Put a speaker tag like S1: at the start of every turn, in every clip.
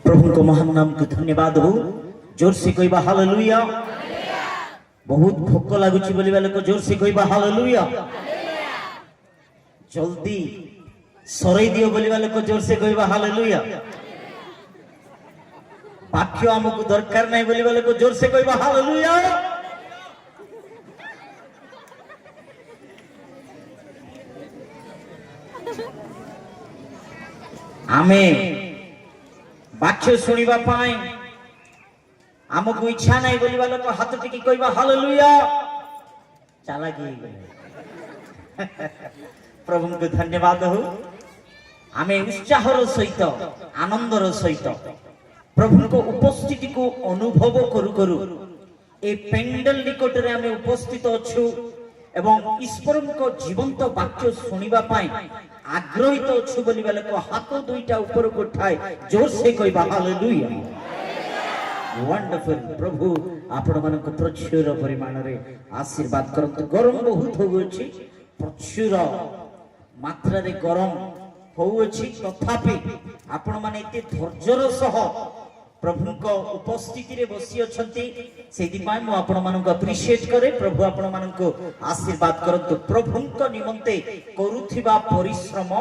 S1: प्रभु को महान नाम को धन्यवाद हो। जोर से कहबा हालेलुया। बहुत भोक लगुची बोलिबा लोक जोर से कहबा हालेलुया। जल्दी सरै दियो बोलिबा लोक जोर से कहबा हालेलुया। वाक्य हमको दरकार नहीं बोलिबा लोक जोर से कहबा हालेलुया। आमे वाक्य सुनिबा पाई आमको इच्छा नहीं बोलिबा लोक हाथ टिकी कहबा हालेलुया। चला गई प्रभु को धन्यवाद हो। आमे उत्साहर सहित आनंदर सहित प्रभु को उपस्थिति को अनुभव करू करू ए पेंडल निकट रे आमे उपस्थित अछु एवं ईश्वर को जीवंत वाक्य सुनिबा पाई आग्रहित अछु बोलिबा लोक हाथ दुईटा ऊपर को उठाए जोर से कहबा हालेलुया। वंडरफुल। प्रभु आपण मानक प्रचुर परिमाण रे आशीर्वाद करंतु। गरम बहुत होउछि, प्रचुर मात्रा रे गरम होउछि, तथापि आपण माने एते धैर्यर सह प्रभु को उपस्थिति रे बसी अछंती सेदि पाई मु आपण मानक अप्रिशिएट करे। प्रभु आपण मानक आशीर्वाद करंतु। प्रभु को निमंते करूथिबा परिश्रम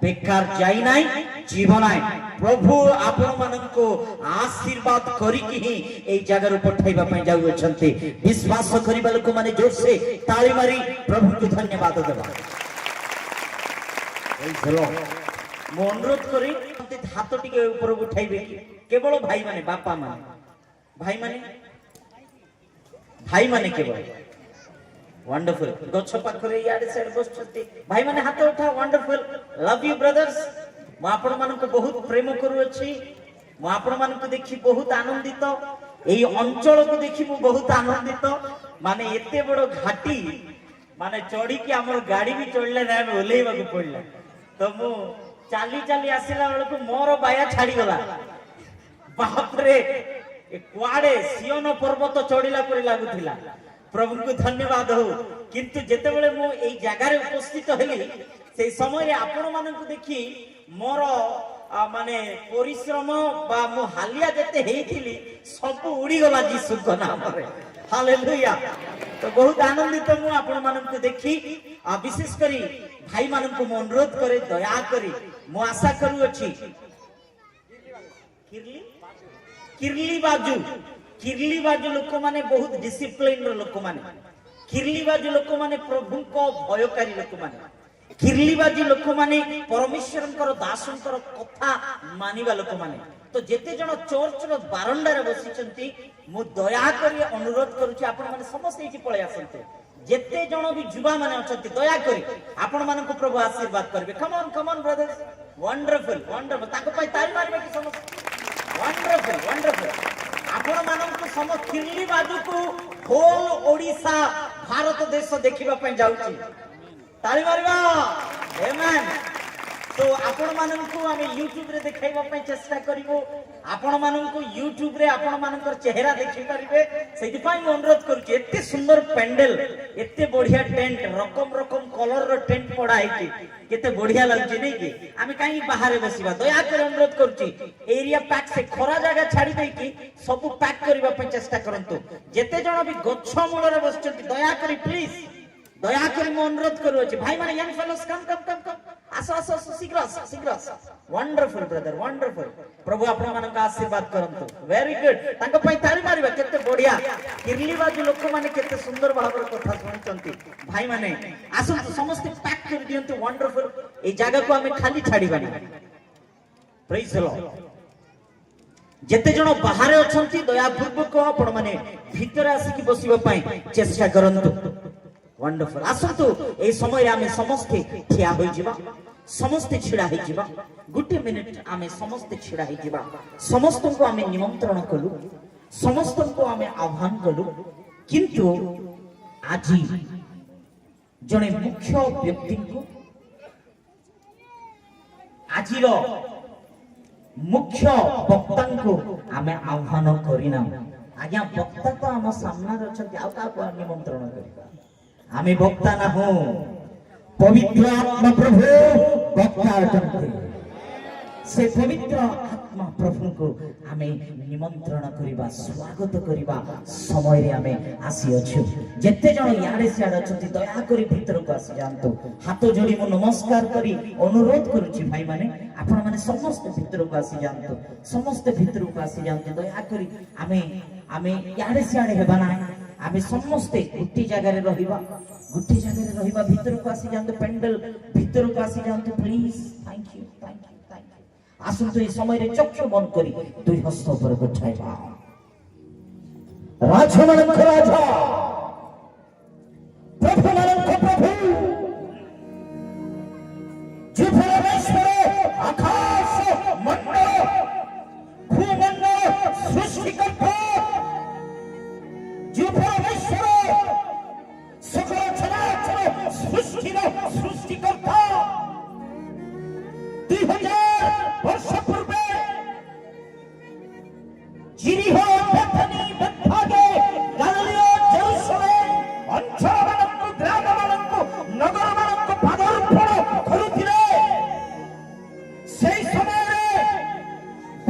S1: बेकार जाई नाही, जीवन आए। प्रभु आपण मानक आशीर्वाद करिकि ही ए जगह रो पठाइबा पई जाउ अछंती। विश्वास करिबा लोक माने जोर से ताली मारी प्रभु को धन्यवाद देबा। चलो मु अनुरोध करी हाथ टिके ऊपर उठाइबे केवल भाई माने, बापा माने, भाई माने केवल। वंडरफुल। गछ पाखरे याडे साइड बसछती भाई माने हाथ उठा। वंडरफुल। Love you brothers. मु आपण मानक बहुत प्रेम करू अछि। मु आपण मानक देखि बहुत आनंदित। एई अंचल को देखि मु बहुत आनंदित। माने एते बड़ घाटी माने चढ़ी कि हमर गाड़ी भी चढ़ले ना ओलेइबा को पड़ला। तो मु चाली चाली आसिला बेल को मोर बाया छाड़ी गला। बाप रे कुआडे सियोन पर्वत चढ़िला परि लागुथिला। प्रभु को धन्यवाद हो। किंतु जेते बेले मु एई जगह रे उपस्थित हेली से समय आपण मानक देखि मोर माने परिश्रम बा मु हालिया जेते हेइथिली सब उड़ी गला जीसु को नाम रे। हालेलुया। तो बहुत आनंदित मु आपण मानक देखि। विशेष करी भाई मानक मु अनुरोध करे दया करी मु आशा करू अछि किरली बाजू लोक माने बहुत डिसिप्लिन लोक माने, किरली बाजू लोक माने प्रभु को भयकारी लोक माने, किरली बाजू लोक माने परमेश्वरंकर दासंकर कथा मानिबा लोक माने। तो जेते जण चर्च रो बारंडा रे बसिचंती मु दया करी अनुरोध करूची आपण माने समस्त एठी पळे आसंते। जेते जण भी जुवा माने अछंती दया करी आपण मानन को प्रभु आशीर्वाद करबे। Come on brothers. Wonderful wonderful. ताको पई ताली मारबे कि समस्त। Wonderful wonderful. आपण मानन को समस्त किरली बाजू को होल ओडिसा भारत देश देखिबा पई जाउची। ताली मारबा। आमेन। तो आपण मानन को आमे YouTube रे देखाइबा पई चेष्टा करिवो। आपण मानन को YouTube रे आपण मानकर चेहरा देखि परिबे। सेति पई मु अनुरोध करूची एते सुंदर पेंडल, एते बढ़िया टेंट, रकम रकम कलर रो टेंट पड़ा है केते बढ़िया लागछि नै कि आमे काई बाहर बसिबा। दया कर अनुरोध करूची एरिया पैक से खरा जगह छाड़ी दे कि सब पैक करबा पई चेष्टा करंतु। जेते जण भी गच्छ मूल रे बसचंती दया करी प्लीज दया करी मु अनुरोध करू अछि। भाई माने यंग फेलोस कम आसो आसो शीघ्र। Wonderful brother wonderful. प्रभु आपण मानक आशीर्वाद करंतु। Very good. तांको पई ताली मारिबा। केते बढ़िया किरली बाजू लोक माने केते सुंदर भाबर कथा सुनचंती। भाई माने आसो समस्त पैक कर दियंतु। वंडरफुल। ए जागा को हमें खाली छाड़ीबानी। Praise the Lord. जेते जण बाहर अछंती दया पूर्वक आपण माने भीतर आसी कि बसिबा पई चेष्टा करंतु। वंडरफुल। आसंतु ए समय आमे समस्त ठिया होई जिबा, समस्त छिड़ा होई जिबा। गुटे मिनिट आमे समस्त छिड़ा होई जिबा। समस्त को आमे निमंत्रण कलु, समस्त को आमे आह्वान कलु। किंतु आजी जने मुख्य व्यक्ति को आजिर मुख्य वक्ता को आमे आह्वान करिना। आज्ञा वक्ता तो आम सामने अछंती आ का निमंत्रण करिबा। आमे वक्ता ना हो, पवित्र आत्मा प्रभु वक्ता अटंती। से पवित्र आत्मा प्रभु को आमे निमंत्रण करिबा स्वागत करिबा समय रे आमे आसी अछु जेते जण याडे सियाडे अछती दया करी भीतर को आसी जानतो हाथ जोड़ी मु नमस्कार करी अनुरोध करूची भाई माने आपण माने समस्त भीतर को आसी जानतो समस्त भीतर को आसी जानतो दया करी आमे आमे याडे सियाडे हेबा ना आमे समस्त गुटी जगह रे रहिबा गुटी जगह रे रहिबा भीतर को आसी जानतो पेंडल भीतर को आसी जानतो प्लीज थैंक यू आसुन तो समय रे चक्षु बंद करी दुई हस्त ऊपर उठाइबा राजा मानक राजा प्रभु मानक प्रभु जो परमेश्वर आकाश मंडल भूमंडल सृष्टिकर्ता जो परमेश्वर सकल चराचर सृष्टिकर्ता 2000 वर्ष पूर्वे जिरिहो बेथनी बेथागे गलिलियो जेरुसलेम अंचल मानक ग्राम मानक नगर मानक पदार्पण करुथिले सेई समय रे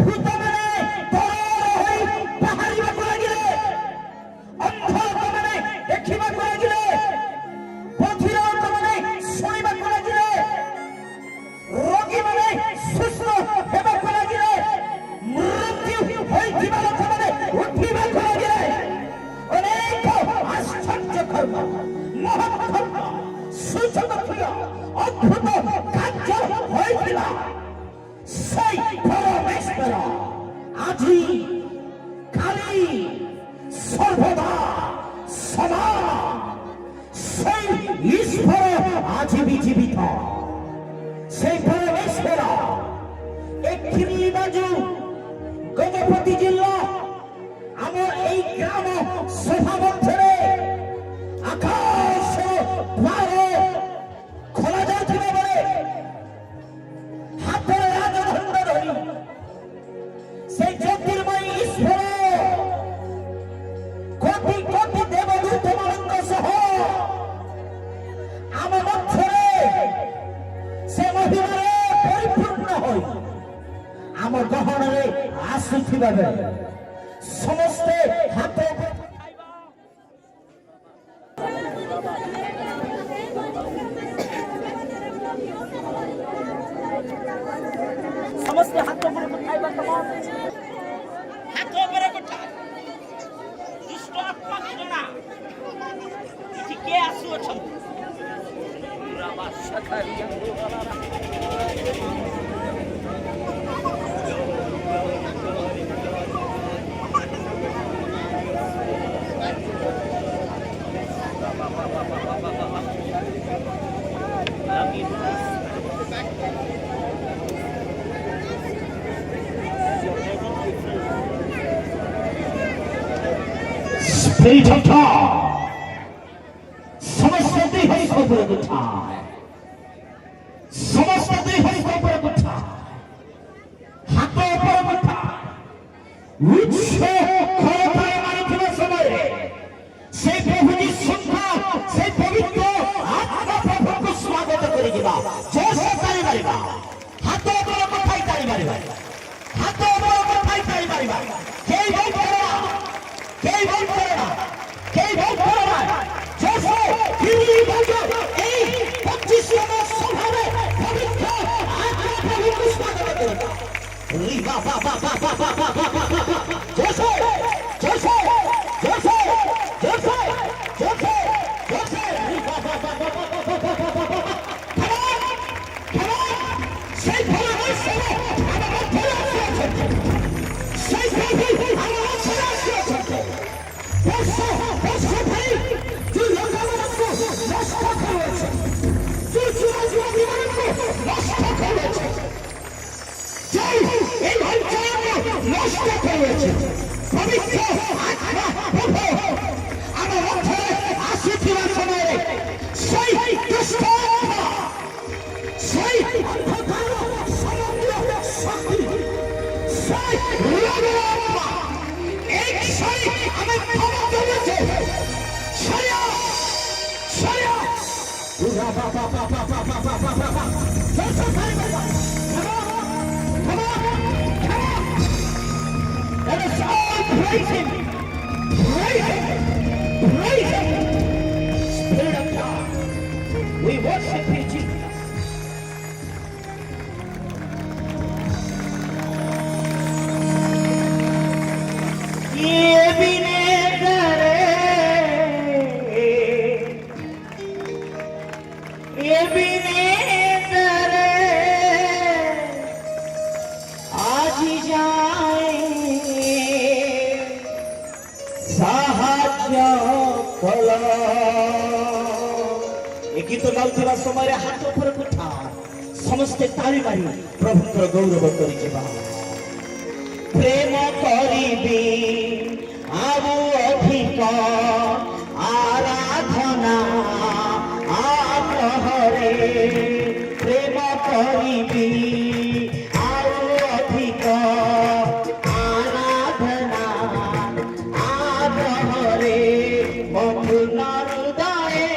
S1: भूत माने तोर होई बाहरिबा को लागिले अंध माने देखिबा को लागिले बधिर माने सुनिबा को लागिले रोगी माने सुस्थ हेबा को लागिले मृत्यु होइथिबा लोक माने उठिबा को लागिले अनेक आश्चर्य कर्म महत् कर्म सूचक क्रिया अद्भुत कार्य होइथिला सेई परमेश्वर आजि काली सर्वदा सदा सेई ईश्वर आजि भी जीवित সেই পরমেশ্বর এক খিরলি বাজু গজপতি জেলা আমার এই গ্রাম সভা মধ্যে আকাশ দ্বারে খোলা যাচ্ছিল বলে হাতে রাজদণ্ড ধরি সেই জ্যোতির্ময় ঈশ্বর কোটি কোটি দেবদূত ମାନଙ୍କ সহ আমার মধ্যে से महिमारे परिपूर्ण होई आम गहन रे आसुथिबा बेले समस्ते हाथ समस्ते हाथ ऊपर उठाइबा तमाम हाथ ऊपर उठा दुष्ट आत्मा के जना इति के आसु अछन Spirit of God, समस्त देह को ऊपर उठाए समस्त देह को ऊपर उठाए हाथ ऊपर उठाए उच्च खरताए मारुथिबा समय से प्रभु जी सुंदर से पवित्र आत्मा प्रभु को स्वागत करिबा जैसे तारी मारिबा हाथ ऊपर उठाई तारी मारिबा हाथ ऊपर उठाई तारी मारिबा केई बहुत करना केई बहुत करना केई बहुत करना जैसे दिल्ली बाजू ए 25 सभा में पवित्र आत्मा प्रभु को स्वागत करेगा रीवा बा बा बा बा बा बा बा जैसे जैसे जैसे जैसे जैसे जैसे रीवा बा बा बा बा बा बा बा बा come on say परमेश्वर हमारा भला है say प्रभु हमारा भला है बस भाई जो लोगों को नष्ट करे छे जो जीवन को नष्ट करे छे जय ए भाई नष्ट करे छे पवित्र आत्मा प्रभु আমার অন্তরে আসিଥିବା সময়ে সেই দুষ্ট আত্মা সেই অন্ধকার সমগ্র শক্তি সেই রোগের আত্মা এক সারি আমি ক্ষমা করেছে সারিয়া সারিয়া উরা বা বা বা বা বা বা বা বা বা জোসে সারি বাবা praise him, praise him, praise him. Spirit of God, we worship you, Jesus. गीत गाउथिबा समय हाथ ऊपर उठा समस्ते ताली मारी प्रभुଙ୍କର गौरव करि जेबा प्रेम करिबी आबु अधिक आराधना आग्रहरे प्रेम करिबी आबु अधिक आराधना आग्रहरे मधुर हृदये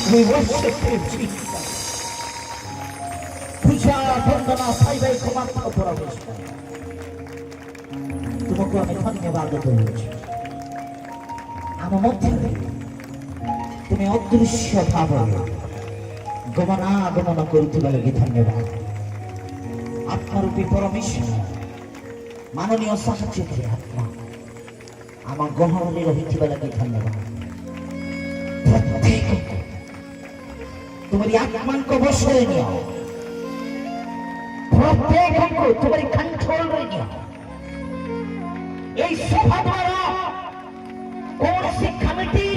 S1: We worship you, Jesus. পূজা বন্দনা পাইবাই তোমার প্রবেশ করে তোমাকে আমি ধন্যবাদ দেউছি ଆମ ମଧ୍ୟରେ তুমি ଅଦୃଶ୍ୟ ଭାବରେ ଗମନାଗମନ କରୁଥିବା ଲାଗି ଧନ୍ୟବାଦ ଆତ୍ମାରୂପୀ ପରମେଶ୍ୱର ମାନନୀୟ ସାହାଯ୍ୟକାରୀ ଆତ୍ମା ଆମ ଗହଣରେ ରହିଥିବା ଲାଗି ଧନ୍ୟବାଦ ପ୍ରତ୍ୟେକ तुम्हारी आत्मा को बसरे नियो प्रत्येक को तुम्हारी कंट्रोल रे नियो এই সভা দ্বারা কোনসি কমিটি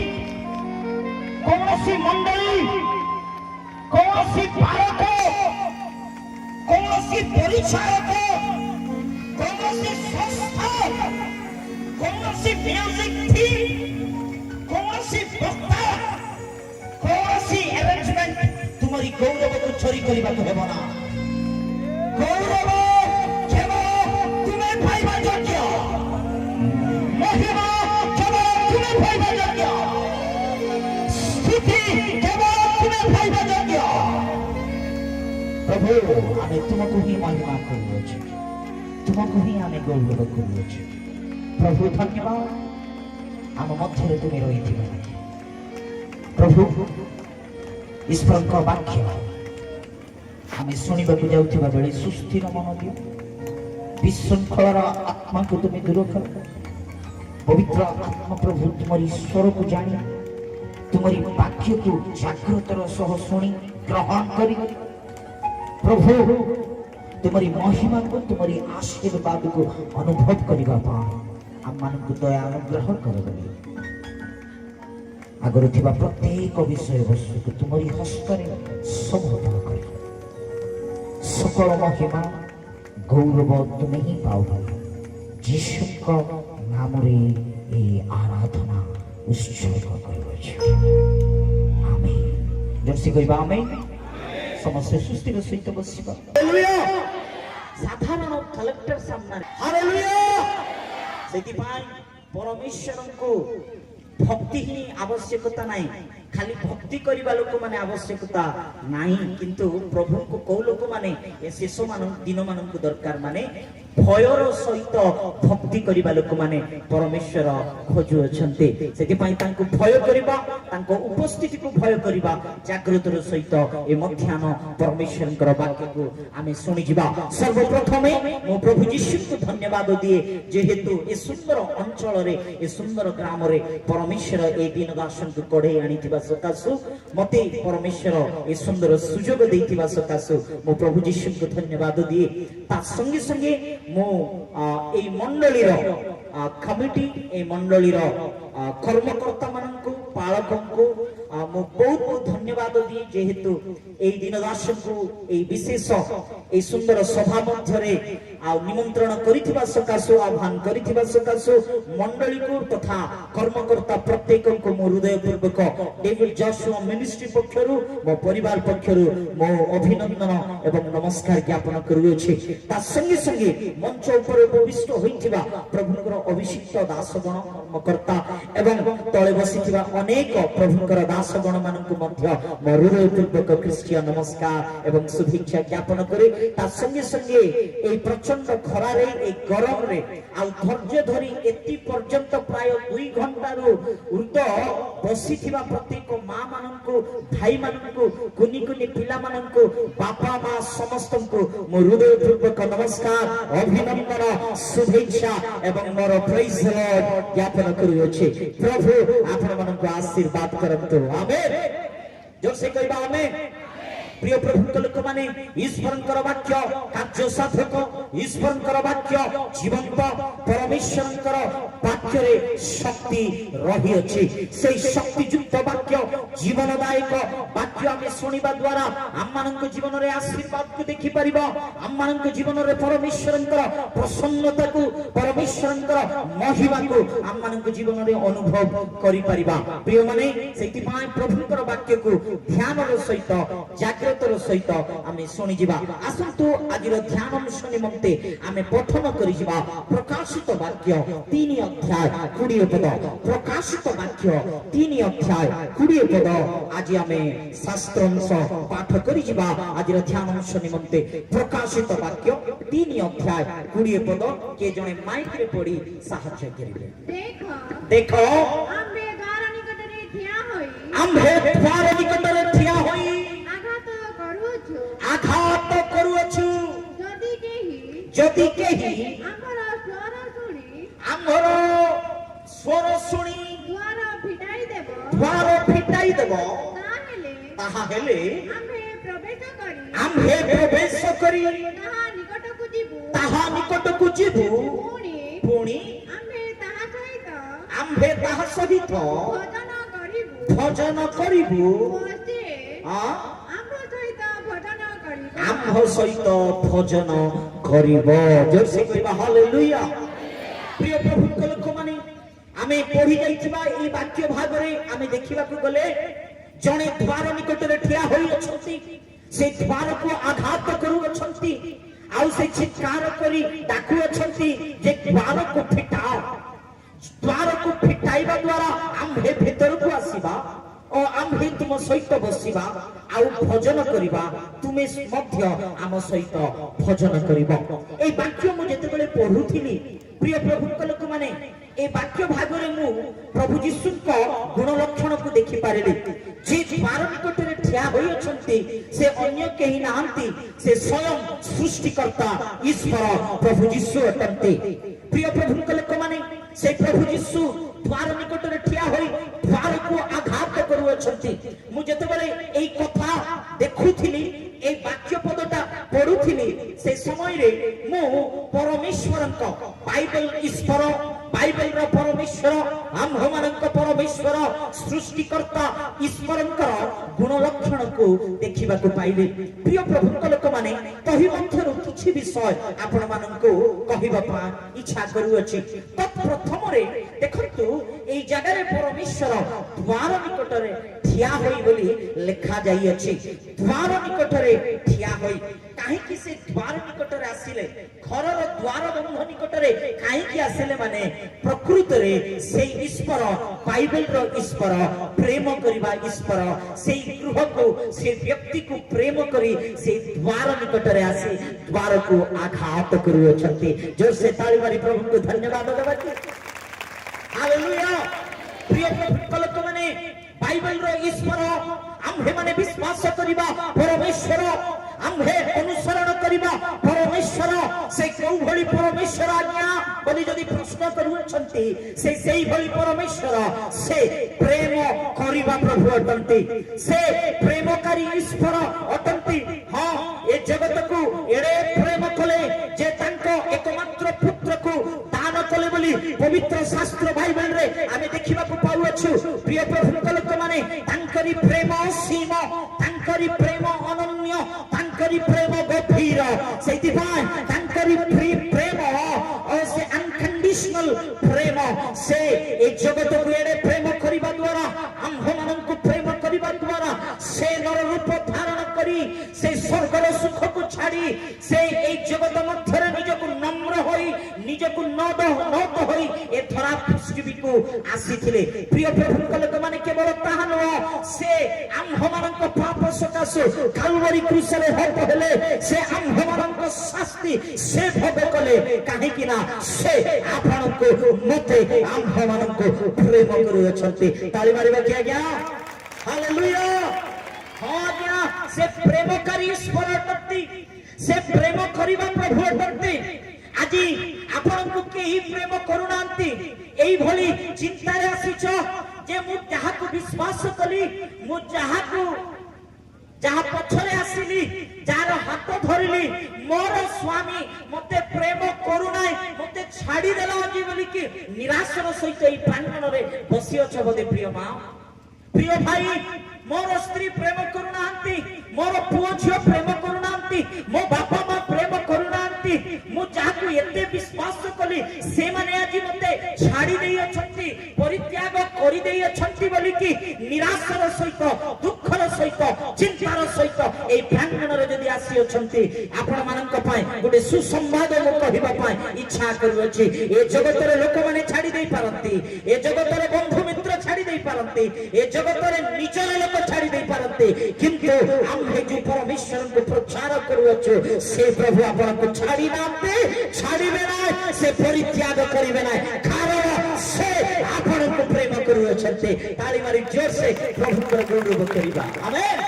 S1: কোনসি মণ্ডলী কোনসি পালক কোনসি পরিচালক কোনসি সংস্থা কোনসি মিউজিক টিম কোনসি বক্তা কোনসি অ্যারেঞ্জমেন্ট तुम्हारी गौरव को चोरी करबा तो हेबो ना गौरव केवल तुम्हें पाइबा योग्य महिमा केवल तुम्हें पाइबा योग्य स्तुति केवल तुम्हें पाइबा योग्य प्रभु आमे तुमको ही महिमा करियोछि तुमको ही आमे गौरव करियोछि प्रभु धन्यवाद आम मध्य तुम्हें रही प्रभु ईश्वर का वाक्य आम शुणा जाऊा बेले सुस्थिर मन दियो विशृंखलार आत्मा को तुम्हें दूर कर पवित्र आत्मा प्रभु तुम्हारी स्वर को जानी तुम्हारी वाक्य को जागृतर सह शुणी ग्रहण कर प्रभु तुम्हारी महिमा को तुम्हारी आशीर्वाद को अनुभव करने आम मान दया अनुग्रह कर आगरू थिबा प्रत्येक विषय वस्तु को तुम्हारी हस्त समर्पण कर सकल महिमा ଗୌରବ ତୁମେ ହିଁ ପାଉ। ଯୀଶୁଙ୍କ ନାମରେ ଏହି ଆରାଧନା ଉତ୍ସର୍ଗ କରୁଅଛୁ। ଆମେନ୍। ଜୋରସେ କହିବା ଆମେନ୍। ସମସ୍ତେ ସୁସ୍ଥିର ସହିତ ବସିବା। ସାଧାରଣ କଲେକ୍ଟର ସାମ୍ନାରେ ସେଥିପାଇଁ ପରମେଶ୍ୱରଙ୍କୁ ଭକ୍ତି ହିଁ ଆବଶ୍ୟକତା ନାହିଁ। ଖାଲି ଭକ୍ତି କରିବା ଲୋକମାନେ ଆବଶ୍ୟକତା ନାହିଁ, କିନ୍ତୁ ପ୍ରଭୁଙ୍କୁ କୋଉ ଲୋକମାନେ ଏ ଶେଷ ଦିନ ମାନଙ୍କୁ ଦରକାର, ମାନେ ଭୟର ସହିତ ଭକ୍ତି କରିବା ଲୋକମାନେ ପରମେଶ୍ୱର ଖୋଜୁଅଛନ୍ତି। ସେଥିପାଇଁ ତାଙ୍କୁ ଭୟ କରିବା, ତାଙ୍କ ଉପସ୍ଥିତିକୁ ଭୟ କରିବା, ଜାଗ୍ରତର ସହିତ ଏ ମଧ୍ୟାହ୍ନ ପରମେଶ୍ୱରଙ୍କର ବାକ୍ୟକୁ ଆମେ ଶୁଣିଯିବା। ସର୍ବପ୍ରଥମେ ମୁଁ ପ୍ରଭୁ ଯୀଶୁଙ୍କୁ ଧନ୍ୟବାଦ ଦିଏ, ଯେହେତୁ ଏ ସୁନ୍ଦର ଅଞ୍ଚଳରେ, ଏ ସୁନ୍ଦର ଗ୍ରାମରେ ପରମେଶ୍ୱର ଏ ଦିନ ଦାସଙ୍କୁ କଢେଇ ଆଣିଥିବା ସକାଶୁ, ମତେ ପରମେଶ୍ୱର ଏ ସୁନ୍ଦର ସୁଯୋଗ ଦେଇଥିବା ସକାଶୁ ମୁଁ ପ୍ରଭୁ ଯୀଶୁଙ୍କୁ ଧନ୍ୟବାଦ ଦିଏ। ତା ସଙ୍ଗେ ସଙ୍ଗେ ମୁଁ এই মণ্ডলীর কমিটি, এই মণ্ডলীর কর্মকর্তা মানকু, পালকଙ୍କୁ ମୁଁ ବହୁତ ବହୁତ ଧନ୍ୟବାଦ ଦିଏ, ଯେହେତୁ এই ଦିନ ଦାସଙ୍କୁ এই ବିଶେଷ এই ସୁନ୍ଦର ସଭା ମଧ୍ୟରେ ନିମନ୍ତ୍ରଣ କରିଥିବା ସକାଶୁ, ଆହ୍ୱାନ କରିଥିବା ସକାଶୁ ମଣ୍ଡଳୀକୁ ତଥା କର୍ମକର୍ତ୍ତା ପ୍ରତ୍ୟେକଙ୍କୁ ମୁଁ ହୃଦୟପୂର୍ବକ ଡେଭିଡ୍ ଜଶୁଆ ମିନିଷ୍ଟ୍ରି ପକ୍ଷରୁ, ମୋ ପରିବାର ପକ୍ଷରୁ ମୁଁ ଅଭିନନ୍ଦନ ଏବଂ ନମସ୍କାର ଜ୍ଞାପନ କରୁଅଛି। ତା ସଙ୍ଗେ ସଙ୍ଗେ ମଞ୍ଚ ଉପରେ ଉପବିଷ୍ଟ ହୋଇଥିବା ପ୍ରଭୁଙ୍କର ଅଭିଷିକ୍ତ ଦାସଗଣ, କର୍ମକର୍ତ୍ତା ଏବଂ ତଳେ ବସିଥିବା ଅନେକ ପ୍ରଭୁଙ୍କର ଦାସଗଣ ମାନଙ୍କୁ ମଧ୍ୟ ମୋ ହୃଦୟପୂର୍ବକ ଖ୍ରୀଷ୍ଟୀୟ ନମସ୍କାର ଏବଂ ଶୁଭେଚ୍ଛା ଜ୍ଞାପନ କରେ। ତା ସଙ୍ଗେ ସଙ୍ଗେ এই প্রচন্ড খরারে, এই গরমরে ଆଉ ଧୈର୍ଯ୍ୟ ଧରି ଏତି ପର୍ଯ୍ୟନ୍ତ ପ୍ରାୟ 2 ଘଣ୍ଟାରୁ ଉର୍ଦ୍ଧ ବସିଥିବା ପ୍ରତ୍ୟେକ ମା ମାନଙ୍କୁ, ଭାଇ ମାନଙ୍କୁ, କୁନି କୁନି ପିଲାମାନଙ୍କୁ, ବାପା ମା ସମସ୍ତଙ୍କୁ ମୁଁ ହୃଦୟପୂର୍ବକ ନମସ୍କାର, ଅଭିନନ୍ଦନ, ଶୁଭେଚ୍ଛା ଏବଂ ମୋର ପ୍ରେଜ୍ ଦ ଲର୍ଡ ଜ୍ଞାପନ କରୁଅଛି। ପ୍ରଭୁ ଆପଣମାନଙ୍କୁ ଆଶୀର୍ବାଦ କରନ୍ତୁ। ଆମେନ୍। ଜୋରସେ କହିବା ଆମେନ୍। প্রিয় প্রভুଙ୍କ ଲୋକମାନେ, ଈଶ୍ୱରଙ୍କର ବାକ୍ୟ କାର୍ଯ୍ୟ ସାଧକ, ଈଶ୍ୱରଙ୍କର ବାକ୍ୟ ଜୀବନ୍ତ, ପରମେଶ୍ୱରଙ୍କର ବାକ୍ୟରେ ଶକ୍ତି ରହିଅଛି। ସେହି ଶକ୍ତିଯୁକ୍ତ ବାକ୍ୟ, ଜୀବନଦାୟକ ବାକ୍ୟ ଆମେ ଶୁଣିବା ଦ୍ୱାରା ଆମମାନଙ୍କ ଜୀବନରେ ଆଶୀର୍ବାଦକୁ ଦେଖିପାରିବା, ଆମମାନଙ୍କ ଜୀବନରେ ପରମେଶ୍ୱରଙ୍କର ପ୍ରସନ୍ନତାକୁ, ପରମେଶ୍ୱରଙ୍କର ମହିମାକୁ ଆମମାନଙ୍କ ଜୀବନରେ ଅନୁଭବ କରିପାରିବା। ପ୍ରିୟମାନେ, ସେଥିପାଇଁ ପ୍ରଭୁଙ୍କର ବାକ୍ୟକୁ ଧ୍ୟାନର ସହିତ, ଜାଗ୍ରତର ସହିତ ଆମେ ଶୁଣିଯିବା। ଆସନ୍ତୁ ଆଜିର ଧ୍ୟାନ ଅଂଶ ନିମନ୍ତେ ଆମେ ପଠନ କରିଯିବା ପ୍ରକାଶିତ ବାକ୍ୟ 3 ଅଧ୍ୟାୟ 20 ପଦ। ପ୍ରକାଶିତ ବାକ୍ୟ 3 ଅଧ୍ୟାୟ 20 ପଦ ଆଜି ଆମେ ଶାସ୍ତ୍ର ଅଂଶ ପାଠ କରିଯିବା। ଆଜିର ଧ୍ୟାନ ଅଂଶ ନିମନ୍ତେ ପ୍ରକାଶିତ ବାକ୍ୟ 3 ଅଧ୍ୟାୟ 20 ପଦ। କିଏ ଜଣେ ମାଇକରେ ପଢି ସାହାଯ୍ୟ କରିବେ? ଦେଖ ଆମ୍ଭେ ଦ୍ୱାର ନିକଟରେ ଠିଆ ହୋଇ আঘাত করুছু, যদি কেহি আমার স্বর শুনি দ্বার ফিটাই দেব, তাহা হেলে আম্ভে প্রবেশ করি তাহা নিকটকু যিবু, পুনি আম্ভে তাহা সহিত ভজন করিবু, আম্ভ সহিত ভজন করিব। জোরসে কইবা হালেলুয়া। প্রিয় প্রভুଙ୍କ ଲୋକମାନେ, ଆମେ ପଢି ଯାଇଥିବା এই ବାକ୍ୟ ଭାଗରେ ଆମେ ଦେଖିବାକୁ ଗଲେ ଜଣେ ଦ୍ୱାର ନିକଟରେ ଠିଆ ହୋଇ ଅଛନ୍ତି, ସେ ଦ୍ୱାରକୁ ଆଘାତ କରୁଅଛନ୍ତି, ଆଉ ସେ ଚିତ୍କାର କରି ଡାକୁଅଛନ୍ତି ଯେ ଦ୍ୱାରକୁ ଫିଟାଅ। ଦ୍ୱାରକୁ ଫିଟାଇବା ଦ୍ୱାରା ଆମ୍ଭେ ଭିତରକୁ ଆସିବା ଓ ଆମ୍ଭେ ତୁମ ସହିତ ବସିବା ଆଉ ଭଜନ କରିବା, ତୁମେ ମଧ୍ୟ ଆମ ସହିତ ଭଜନ କରିବ। এই ବାକ୍ୟ ମୁଁ ଯେତେବେଳେ ପଢୁଥିଲି, ପ୍ରିୟ ପ୍ରଭୁଙ୍କ ଲୋକମାନେ, এই ବାକ୍ୟ ଭାଗରେ ମୁଁ ପ୍ରଭୁ ଯୀଶୁଙ୍କ ଗୁଣ ଲକ୍ଷଣକୁ ଦେଖିପାରିଲି। ଯେ ଦ୍ୱାର ନିକଟରେ ଠିଆ ହୋଇଅଛନ୍ତି ସେ ଅନ୍ୟ କେହି ନାହାନ୍ତି, ସେ ସ୍ୱୟଂ ସୃଷ୍ଟିକର୍ତ୍ତା ଈଶ୍ୱର ପ୍ରଭୁ ଯୀଶୁ ଅଟନ୍ତି। ପ୍ରିୟ ପ୍ରଭୁଙ୍କ ଲୋକମାନେ, ସେ ପ୍ରଭୁ ଯୀଶୁ ଦ୍ୱାର ନିକଟରେ ଠିଆ ହୋଇ ଦ୍ୱାରକୁ ଆଘାତ କରୁଅଛନ୍ତି। ମୁଁ ଯେତେବେଳେ এই କଥା ଦେଖୁଥିଲି, এই ବାକ୍ୟ ପଦଟା ପଢୁଥିଲି, ସେ ସମୟରେ ମୁଁ ପରମେଶ୍ୱରଙ୍କ, ବାଇବେଲ ଈଶ୍ୱର, ବାଇବେଲର ପରମେଶ୍ୱର, ଆମ୍ଭମାନଙ୍କ ପରମେଶ୍ୱର परमेश्वर सृष्टिकर्ता ईश्वरंकर गुण लक्षण को देखा पाइले। प्रिय प्रभु लोक मैंने तहि मध्यरु किछि विषय आपण माननको कहबा इच्छा करूअछि। तत्प्रथम रे देखंतु एई जगह परमेश्वर द्वार निकट रे ठिया होई बोली लिखा जाई अछि। द्वार निकट रे ठिया होई काहे कि से द्वार निकट रे आसिले घरर द्वार बंध निकट रे काहे कि आसिले माने प्रकृत रे से ईश्वर बाइबल रो ईश्वर प्रेम करिबा ईश्वर से गृह को से व्यक्ति को प्रेम करी से द्वार निकट रे आसी द्वार को आघात करूछंती। जोर से ताली मारी प्रभु को धन्यवाद देबा। हालेलुया। प्रिय प्रभु लोक माने बाइबल रो ईश्वर आम्भे माने विश्वास करिबा परमेश्वर आम्भे अनुसरण करिबा परमेश्वर से कोउ भली परमेश्वर आज्ञा बोली जदि प्रश्न करूछंती से सेही भली परमेश्वर से प्रेम करिबा प्रभु अटंती से प्रेमकारी ईश्वर अटंती। हां ए जगत को एडे प्रेम कले जे तांको एकमात्र पुत्र को दान कले बोली पवित्र शास्त्र बाइबल रे आमे देखिबा को पाउछु। प्रिय प्रभु लोक माने तांकरी प्रेम सीम तांकरी प्रेम अनन्य तांकरी प्रेम गभीर सेति भाई तांकरी प्रेम और से अनकंडीशनल प्रेम से ए जगत को एडे प्रेम करिबा द्वारा आम्भ माननको प्रेम करिबा द्वारा से नर रूप धारण करी से स्वर्गर सुख को छाड़ी से ए जगत मध्य निजको नम्र होई निजको नद होई ए धरा पृथ्वी को आसीथिले। प्रिय प्रभु लोक माने केवल ताहा न से आम्भ माननको पाप सकाशे कालवरी क्रूसरे हत हेले से आम्भ माननको शास्ति से भोग कले काहे कि ना से आपनको मते आम्भ माननको प्रेम करूछंती। ताली मारिबा कि आज्ञा। हालेलुया। हां आज्ञा से प्रेमकारी ईश्वर अटंती से प्रेम करिबा प्रभु अटंती। আজি आपनको केही प्रेम करूनांती एई भली चिंता रे आसीछ जे मु जाहाको विश्वास कली मु जाहाको जहा पछरे आसिली जार हाथ धरिली मोर स्वामी मते प्रेम करूनाय मते छाडी देला जी बोली कि निराशर सहित एई प्रांगण रे बसी अछ बोधे। प्रिय मां प्रिय भाई मोर स्त्री प्रेम करूनांती मोर पुओ झियो प्रेम करूनांती मो बापा मां प्रेम करूनांती मु जाहाको एते विश्वास कली से माने आज मते छाडी देई अछंती परित्याग करि देई अछंती बोली कि निराशर सहित दुखर सहित चिंतार सहित ए प्रांगण रे जदि आसी अछंती आपण मानक पाए गोटे सुसंवाद मु कहिबा पाए इच्छा करूछि। ए जगत रे लोक माने छाडी देई पारंती ए जगत रे बंधु मित्र छाडी देई पारंती ए जगत रे निजर लोक छाडी देई पारंती किंतु आम्भे जो परमेश्वर को प्रचार करूछु से प्रभु आपण को छाडी नाते छाडीबे ना से परित्याग करिबे ना कारण से आपण को प्रेम करूछते। ताली मारी जोर से प्रभु को गौरव करिबा। आमेन।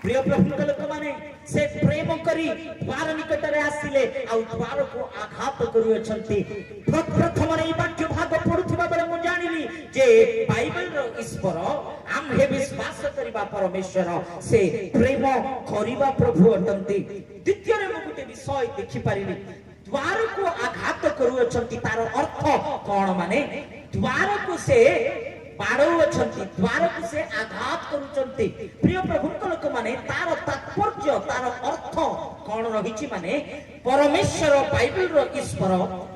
S1: प्रिय प्रभु लोक माने से प्रेम करी द्वार निकट रे आसिले आ द्वार को आघात करूछंती। प्रथम रे वाक्य भाग पढुथिबा बेले मु जानिली जे बाइबल रो ईश्वर आम्हे विश्वास करिबा परमेश्वर से प्रेम करिबा प्रभु अटंती। द्वितीय रे मु गुटे विषय देखि पारिली द्वार को आघात करूछंती तार अर्थ कोन माने द्वार को से बाड़ौ अछंती द्वार को से आघात करूछंती। प्रिय प्रभु लोक माने तार तात्पर्य तार अर्थ कोन रहिछि माने परमेश्वर बाइबल रो ईश्वर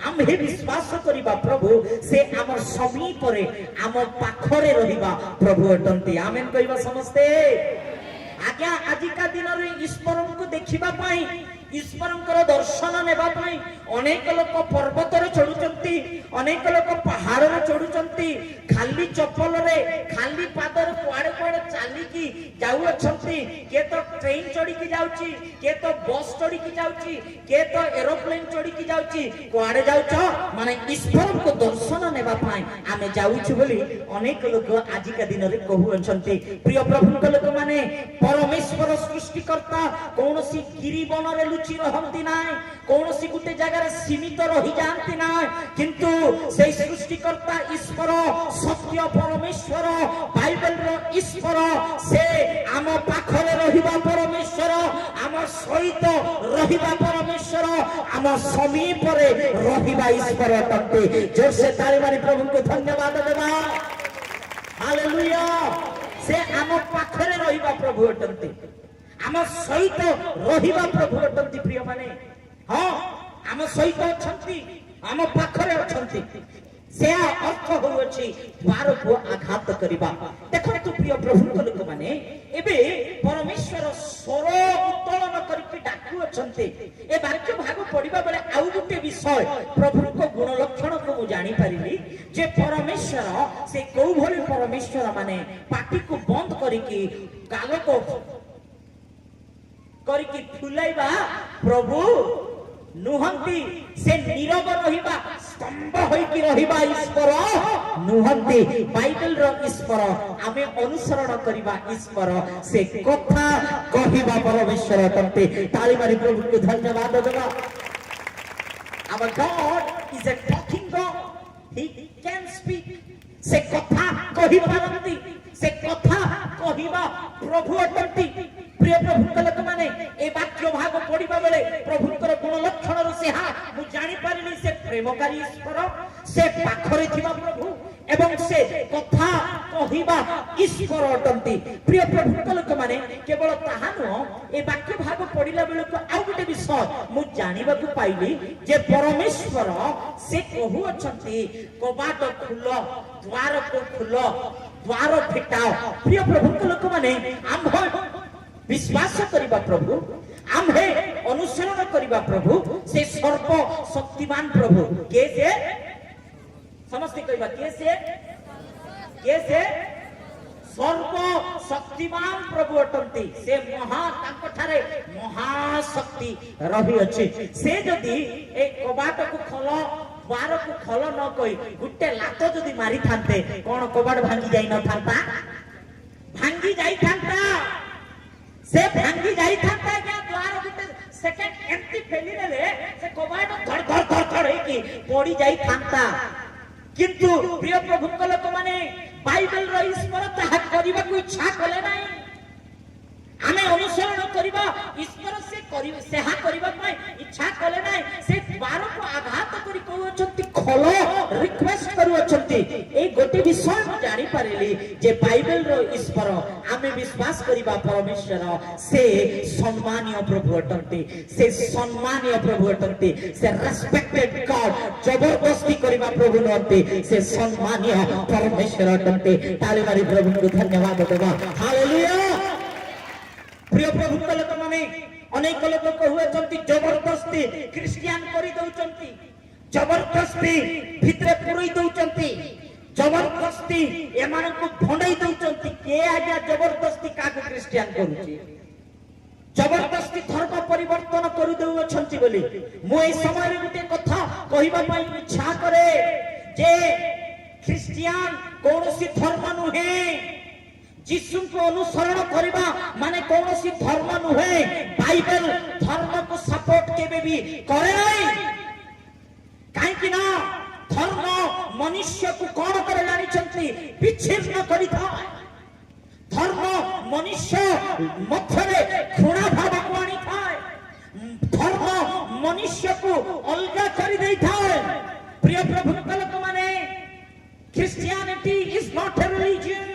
S1: आम्हे विश्वास करिबा प्रभु से हमर समीप रे हम पाखरे रहिबा प्रभु अटंती। आमेन कहिबा समस्ते। आज्ञा आजिका दिन रे ईश्वर को देखिबा पाई ईश्वरंकर दर्शन नेबा पाई अनेक लोक पर्वत रे चढ़ुचंती अनेक लोक पहाड़ रे चढ़ुचंती खाली चप्पल रे खाली पादर कुआडे कुआडे चाली की जाउ अछंती के तो ट्रेन चढ़ी की जाउची के तो बस चढ़ी की जाउची के तो एरोप्लेन चढ़ी की जाउची कुआडे जाउछ माने ईश्वर को दर्शन नेबा पाई आमे जाउछु बोली अनेक लोक आजिका दिन रे कहू अछंती। प्रिय प्रभु लोक माने परमेश्वर सृष्टिकर्ता कोनोसी गिरी बन रे लुचि रहंती नाय कोनोसी गुटे जगह रे सीमित रहि जानती नाय किंतु से सृष्टिकर्ता ईश्वर सत्य परमेश्वर बाइबल रो ईश्वर से आम पाखरे रहिबा परमेश्वर आम सहित रहिबा परमेश्वर आम समीप रे रहिबा ईश्वर अटंती। जोर से ताली मारी प्रभु को धन्यवाद देबा। हालेलुया से आम पाखरे रहिबा प्रभु अटंती आम सहित रहिबा प्रभु अटंती प्रिय माने हां आम सहित अछंती आम पाखरे अछंती से अर्थ होउछि द्वार को आघात करिबा देखंतु प्रिय प्रभु लोक माने एबे परमेश्वर स्वर उत्तोलन करके डाकु अछंती ए वाक्य भाग पढिबा बेले आउ गुटे विषय प्रभु को गुण लक्षण को मु जानि परिली जे परमेश्वर से को भली परमेश्वर माने पाटी को बंद करिकी गाल को करिकी फुलाइबा प्रभु नुहंती से नीरव रहिबा स्तंभ होइकी रहिबा ईश्वर नुहंती बाइबल रो ईश्वर आमे अनुसरण करिबा ईश्वर से कथा कहिबा परमेश्वर तंते ताली मारी प्रभु को धन्यवाद देबा our God is a talking God he can speak से कथा कहि पारंती से कथा कहिबा प्रभु अटंती प्रिय प्रभु लोक माने ए वाक्य भाग पढिबा बेले प्रभुकर गुण लक्षण रो से हा मु जानि पारिली से प्रेमकारी ईश्वर से पाखरे थिबा प्रभु एवं से कथा कहिबा ईश्वर अटंती प्रिय प्रभु लोक माने केवल ताहा न ए वाक्य भाग पढिला बेले को आ गुटे विषय मु जानिबा को पाइली जे परमेश्वर से कहू अछंती कबाट खुल द्वार को खुल द्वार फिटाओ प्रिय प्रभु लोक माने आम विश्वास करिबा प्रभु आम्हे अनुसरण करिबा प्रभु से सर्व शक्तिमान प्रभु के से समस्त कहिबा के से सर्व शक्तिमान प्रभु अटंती से महा तांको ठारे महाशक्ति रही अछि से जदी ए कबाट को खोल द्वार को खोल न कहि गुटे लात जदी मारी थांते कोन कबाट भांगी जाई न थांता भांगी जाई थांता से भांगी जाई थांता क्या द्वार गुटे सेकंड एम्प्टी फेली नेले से कबाट धड़ धड़ धड़ धड़ हेकी पड़ी जाई थांता किंतु प्रिय प्रभु लोक माने बाइबल रो ईश्वर ताहा करिबा को इच्छा कले नाही आमे अनुसरण करिबा ईश्वर से करिबा सेहा करिबा पय इच्छा कले नाही से द्वार को आघात करि कहू अछंती खोलो रिक्वेस्ट करू अछंती ए गोटे विषय म जानि पारेली जे बाइबल रो ईश्वर आमे विश्वास करिबा परमेश्वर से सम्मानीय प्रभु अटंती से सम्मानीय प्रभु अटंती से रेस्पेक्टेड गॉड जबरदस्ती करिबा प्रभु नहंती से सम्मानीय परमेश्वर अटंती ताली मारी प्रभु को धन्यवाद देबा हालेलुया प्रिय प्रभु लोक माने अनेक लोक कहू अछंती जबरदस्ती क्रिश्चियन करि दउचंती जबरदस्ती भितरे पुरई दउचंती जबरदस्ती एमान को भंडई दउचंती के आज्ञा जबरदस्ती काको क्रिश्चियन करूची जबरदस्ती धर्म परिवर्तन करि दउ अछंती बोली मु ए समय रे गुटे कथा कहिबा पई इच्छा करे जे क्रिश्चियन कोनोसी धर्म नुहे जिसु को अनुसरण करिबा माने कोनोसी धर्म नुहे बाइबल धर्म को सपोर्ट केबे भी करे नाही काहे कि ना धर्म मनुष्य को कोन करे जानि छंती विच्छिन्न करि थाए धर्म मनुष्य मथरे घृणा भाव को आनी थाए धर्म मनुष्य को अलगा करि देई थाए प्रिय प्रभु लोक माने Christianity is not a religion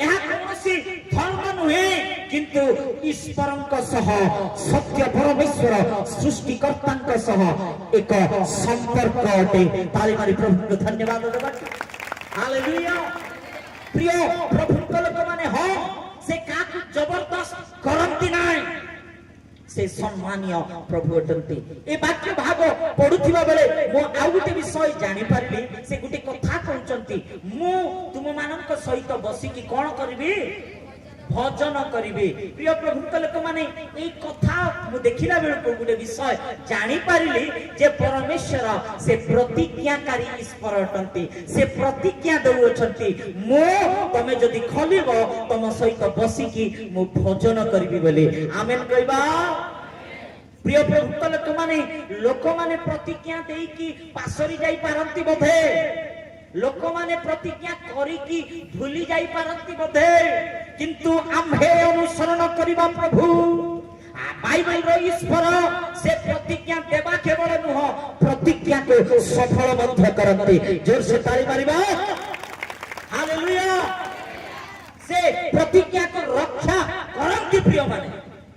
S1: यह कौनसी धर्म नुहे किंतु ईश्वरंक सह सत्य परमेश्वर सृष्टिकर्तांक सह एक संपर्क अटे ताली मारी प्रभु को धन्यवाद देबा हालेलुया प्रिय प्रभु लोक माने हो से काकु जबरदस्त करंती नाही से सम्मानीय प्रभु अटंती ए वाक्य भाग पढुथिबा बेले मो आ गुटे विषय जानि पारिली से गुटे कथा कहउचंती मु तुम मानक सहित बसी की कोन करबी भजन करिवे प्रिय प्रभु लोक माने ए कथा मु देखिला बेले को गुटे विषय जानि पारिली जे परमेश्वर से प्रतिज्ञाकारी ईश्वर अटंती से प्रतिज्ञा दउ अछंती मो तमे जदी खलिबो तम सहित बसी की मु भजन करिवी बोली आमेन कहबा प्रिय प्रभु लोक माने प्रतिज्ञा देई की पासरी जाई पारंती बोधे लोक माने प्रतिज्ञा करी की भूली जाई पारंती बोधे किंतु आम्हे अनुसरण करिबा प्रभु बाइबल रो ईश्वर से प्रतिज्ञा देबा केवल नुह प्रतिज्ञा को सफल मध्य करंती जोर से ताली मारिबा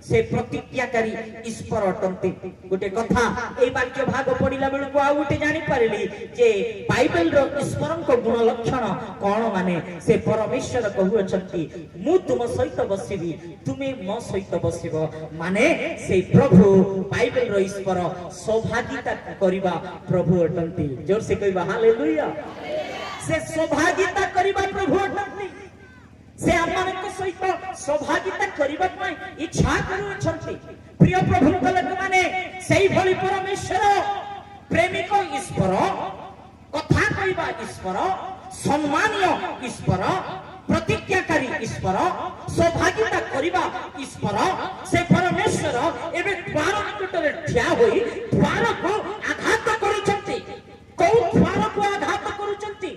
S1: से प्रतिज्ञाकारी ईश्वर अटंती। गोटे कथा ए वाक्य भाग पढ़िला बेलू को आ गोटे जानि पारिली जे बाइबल रो ईश्वर को गुण लक्षण कोन माने से परमेश्वर कहउछंती मु तुम सहित बसिबी तुमे मो सहित बसिबो माने से प्रभु बाइबल रो ईश्वर सौभागिता करिबा प्रभु अटंती। जोर से कहबा हालेलुया। से सौभागिता करिबा प्रभु अटंती। से आमानक सहित सौभागिता करिबा पई इच्छा करूछंती। प्रिय प्रभु लोक माने सेही भली परमेश्वर प्रेमिक ईश्वर कथा कहबा ईश्वर सम्मानीय ईश्वर प्रतिज्ञाकारी ईश्वर सौभागिता करिबा ईश्वर से परमेश्वर एबे द्वार निकटरे ठिया होई द्वार को आघात करूछंती। को द्वार को आघात करूछंती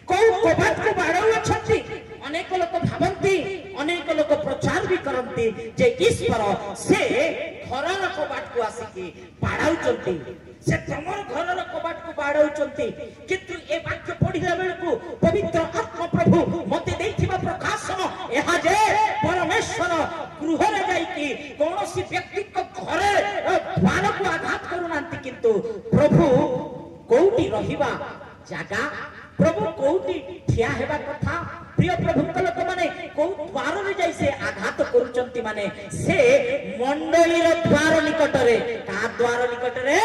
S1: को कबाट को बाड़ौछंती। अनेक लोक भावंती अनेक लोक प्रचार भी करंती जे ईश्वर से घरर कबाट को आसिकी बाड़ौछंती से तमर घरर कबाट को बाड़ौछंती। किंतु ए वाक्य पढ़िला बेलकु पवित्र आत्मा प्रभु मते देथिबा प्रकाशन एहा जे परमेश्वर गृह रे जाई कि कोनोसी व्यक्ति को घरे द्वार को आघात करूनांती। किंतु प्रभु कोउटी रहिबा जागा प्रभु कोउटी ठिया हेबा कथा। प्रिय प्रभु लोक माने को द्वार रे जाई से आघात करूचंती माने से मंडलीर द्वार निकटरे का द्वार निकटरे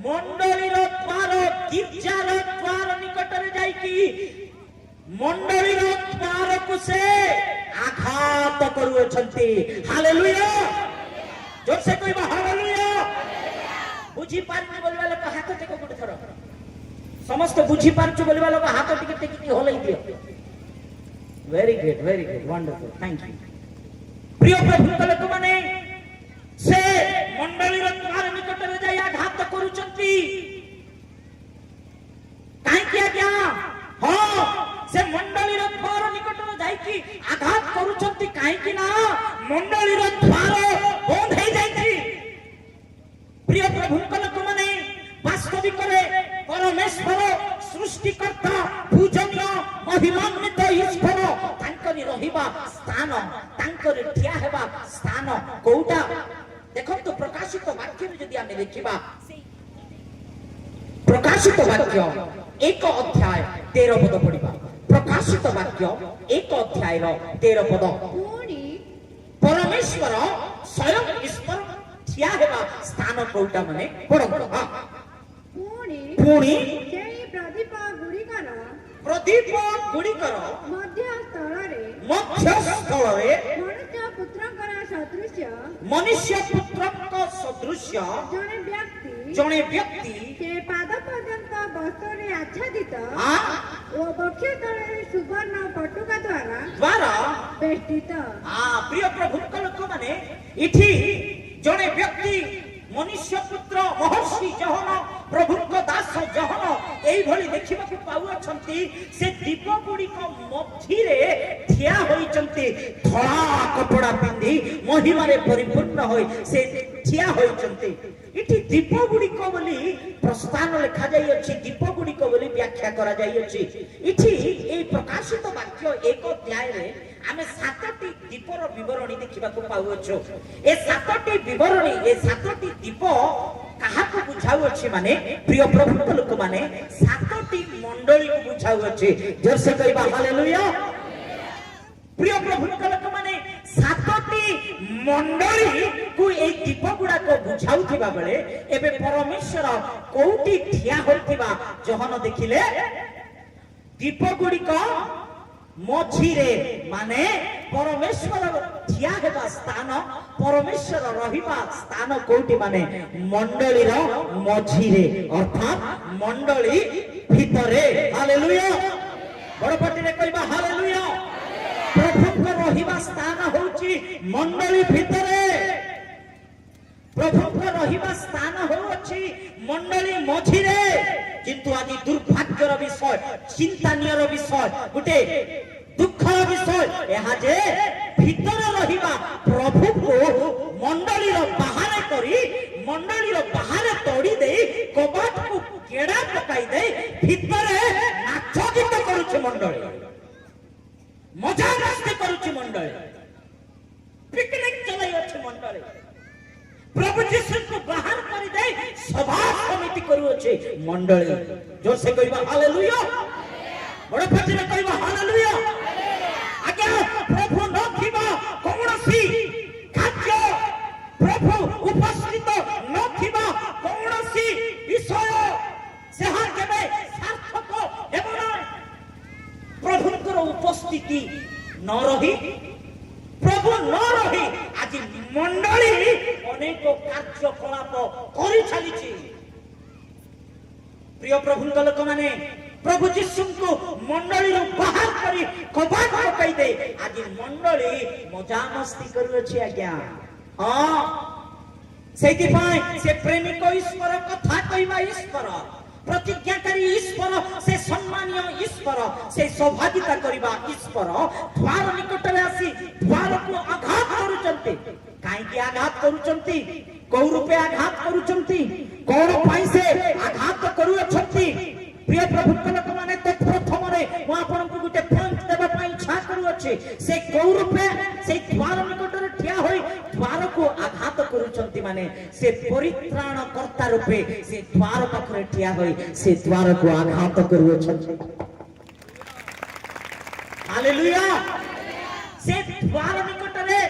S1: मंडलीर द्वार गिरजार द्वार निकटरे जाई कि मंडलीर द्वार को से आघात करूचंती। हालेलुया। जोर से कहबा हालेलुया। बुझी पारनी बोलबा लोक हाथ टेको गुड थरो समस्त बुझी पारछु बोलबा लोक हाथ टिके टेकी होलै दियो। Very good wonderful thank you. प्रिय प्रभु लोक माने से मंडलीर द्वार निकट रे जाय आघात करूचंती काहे कि आज्ञा हां से मंडलीर द्वार निकट रे जाय कि आघात करूचंती काहे कि ना मंडलीर द्वार बंद हे जायछि। प्रिय प्रभु लोक माने वास्तविक रे परमेश्वर सृष्टिकर्ता पूजनीय महिमान्वित ईश्वर तांकरी रहिबा स्थान तांकरी ठिया हेबा स्थान कोउटा देखंतु प्रकाशित वाक्य रे जदी आमे देखिबा प्रकाशित वाक्य 1 अध्याय 13 पद पढिबा। प्रकाशित वाक्य 1 अध्याय रो 13 पद परमेश्वर स्वयं ईश्वर ठिया हेबा स्थान कोउटा माने पढो। हां पुणी प्रदीप गुड़िकर मध्य स्थल मनुष्य पुत्र सदृश्य जने व्यक्ति
S2: पाद पर्यंत वस्त्र आच्छादित वक्ष तले सुवर्ण पटुका द्वारा बेष्टित।
S1: प्रिय प्रभु लोक माने इठी जने व्यक्ति मनुष्य पुत्र महर्षि जहन प्रभु दास जहन एई भली देखिबा को पाउछंती से दीप गुडी को मझिरे ठिया होइचंती धळा कपड़ा पिंदी महिमा रे परिपूर्ण होई से ठिया होइचंती। इठी दीप गुडी को बोली प्रस्थान लिखा जाई अछि दीप गुडी को बोली व्याख्या करा जाई अछि। इठी एई प्रकाशित वाक्य 1 अध्याय रे आमे 7टी दीपर विवरणी देखिबा को पाउछो। ए 7टी विवरणी ए 7टी दीप काहा को बुझाउ अछि माने प्रिय प्रभु लोक माने 7टी मंडली को बुझाउ अछि। जोर से कहबा हालेलुया। प्रिय प्रभु लोक माने 7टी मंडली को ए दीप गुडा को बुझाउथिबा बेले एबे परमेश्वर कोउटी ठिया होथिबा जहन देखिले दीप गुडी को मझिरे माने परमेश्वर ठिया हेबा स्थान परमेश्वर रहिबा स्थान कोउटी माने मंडलीर मझिरे अर्थात मंडली भितरे। हालेलुया। बड़ पाटिरे कहबा हालेलुया। प्रभु को रहिबा स्थान होउची मंडली भितरे प्रभु को रहिबा स्थान होउची मंडली मझिरे। किंतु आदि दुर्भाग्यर विषय चिंतानीयर विषय गुटे दुखर विषय एहा जे भीतर रहिबा प्रभु को मंडलीर बाहर करी मंडलीर बाहर तोड़ी दे कबाट को केड़ा पकाई दे भीतर नाच गीत करूछ मंडली मजा मस्ती करूछ मंडली। पिकनिक चलाई अच्छे मंडली प्रभु यीशु को बाहर कर दे सभा समिति करू अच्छे मंडली जोर से कहबा हालेलुया बड़ पाटी में कहबा हालेलुया आज्ञा प्रभु न थिबा कौनसी खाद्य प्रभु उपस्थित न थिबा कौनसी विषय से हर केबे सार्थक एवं प्रभुଙ୍କର उपस्थिति न रही प्रभु न रही आज मंडली अनेक कार्यकलाप कर चली प्रिय प्रभु लोक माने प्रभु यीशु को मंडली बाहर करी कबाट पकाई दे आज मंडली मजा मस्ती करूछि आज्ञा हां सेति पाए से प्रेमिक ईश्वर कथा कहबा ईश्वर प्रतिज्ञाकारी ईश्वर से सम्मानीय ईश्वर से सौभाग्यता करबा ईश्वर द्वार निकट में आसी द्वार को आघात करूचंती काहे की आघात करूचंती को रूपे आघात करूचंती कोन पाई से आघात करूचंती प्रिय प्रभु लोक माने तो प्रथम रे मो आपन को गुटे पॉइंट देबा पई इच्छा करू अछि से को रूपे से द्वार निकट रे ठिया होई द्वार को आघात करूचंती माने से परित्राण कर्ता रूपे से द्वार पाखरे ठिया होई से द्वार को आघात करूचंती हालेलुया से द्वार निकट रे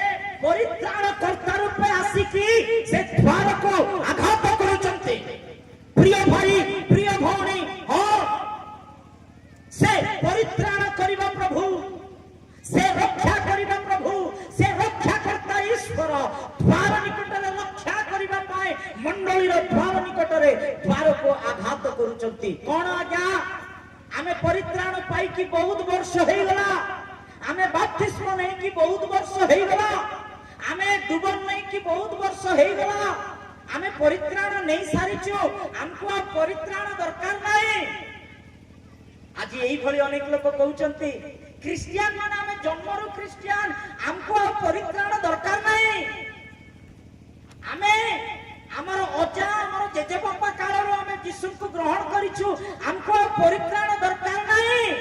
S1: परित्राण कर्ता रूपे आसी की से द्वार को आघात करूचंती प्रिय भाई प्रिय भौणी हो से परित्राण करिबा प्रभु से रक्षा करिबा प्रभु से रक्षा करता ईश्वर द्वार निकट रे रक्षा करिबा पाए मंडली रो द्वार निकट रे द्वार को आघात करूचंती कोन आज्ञा आमे परित्राण पाई की बहुत वर्ष हे गला आमे बपतिस्मा नै की बहुत वर्ष हे गला आमे डुबन नै की बहुत वर्ष हे गला आमे परित्राण नहीं सारिचो हमको परित्राण दरकार नाही आज एही भली अनेक लोक कहउचंती क्रिश्चियन माने आमे जन्मरो क्रिश्चियन हमको परित्राण दरकार नाही आमे हमर अजा हमर जेजे बापा कालरो आमे यीशु को ग्रहण करिछु हमको परित्राण दरकार नाही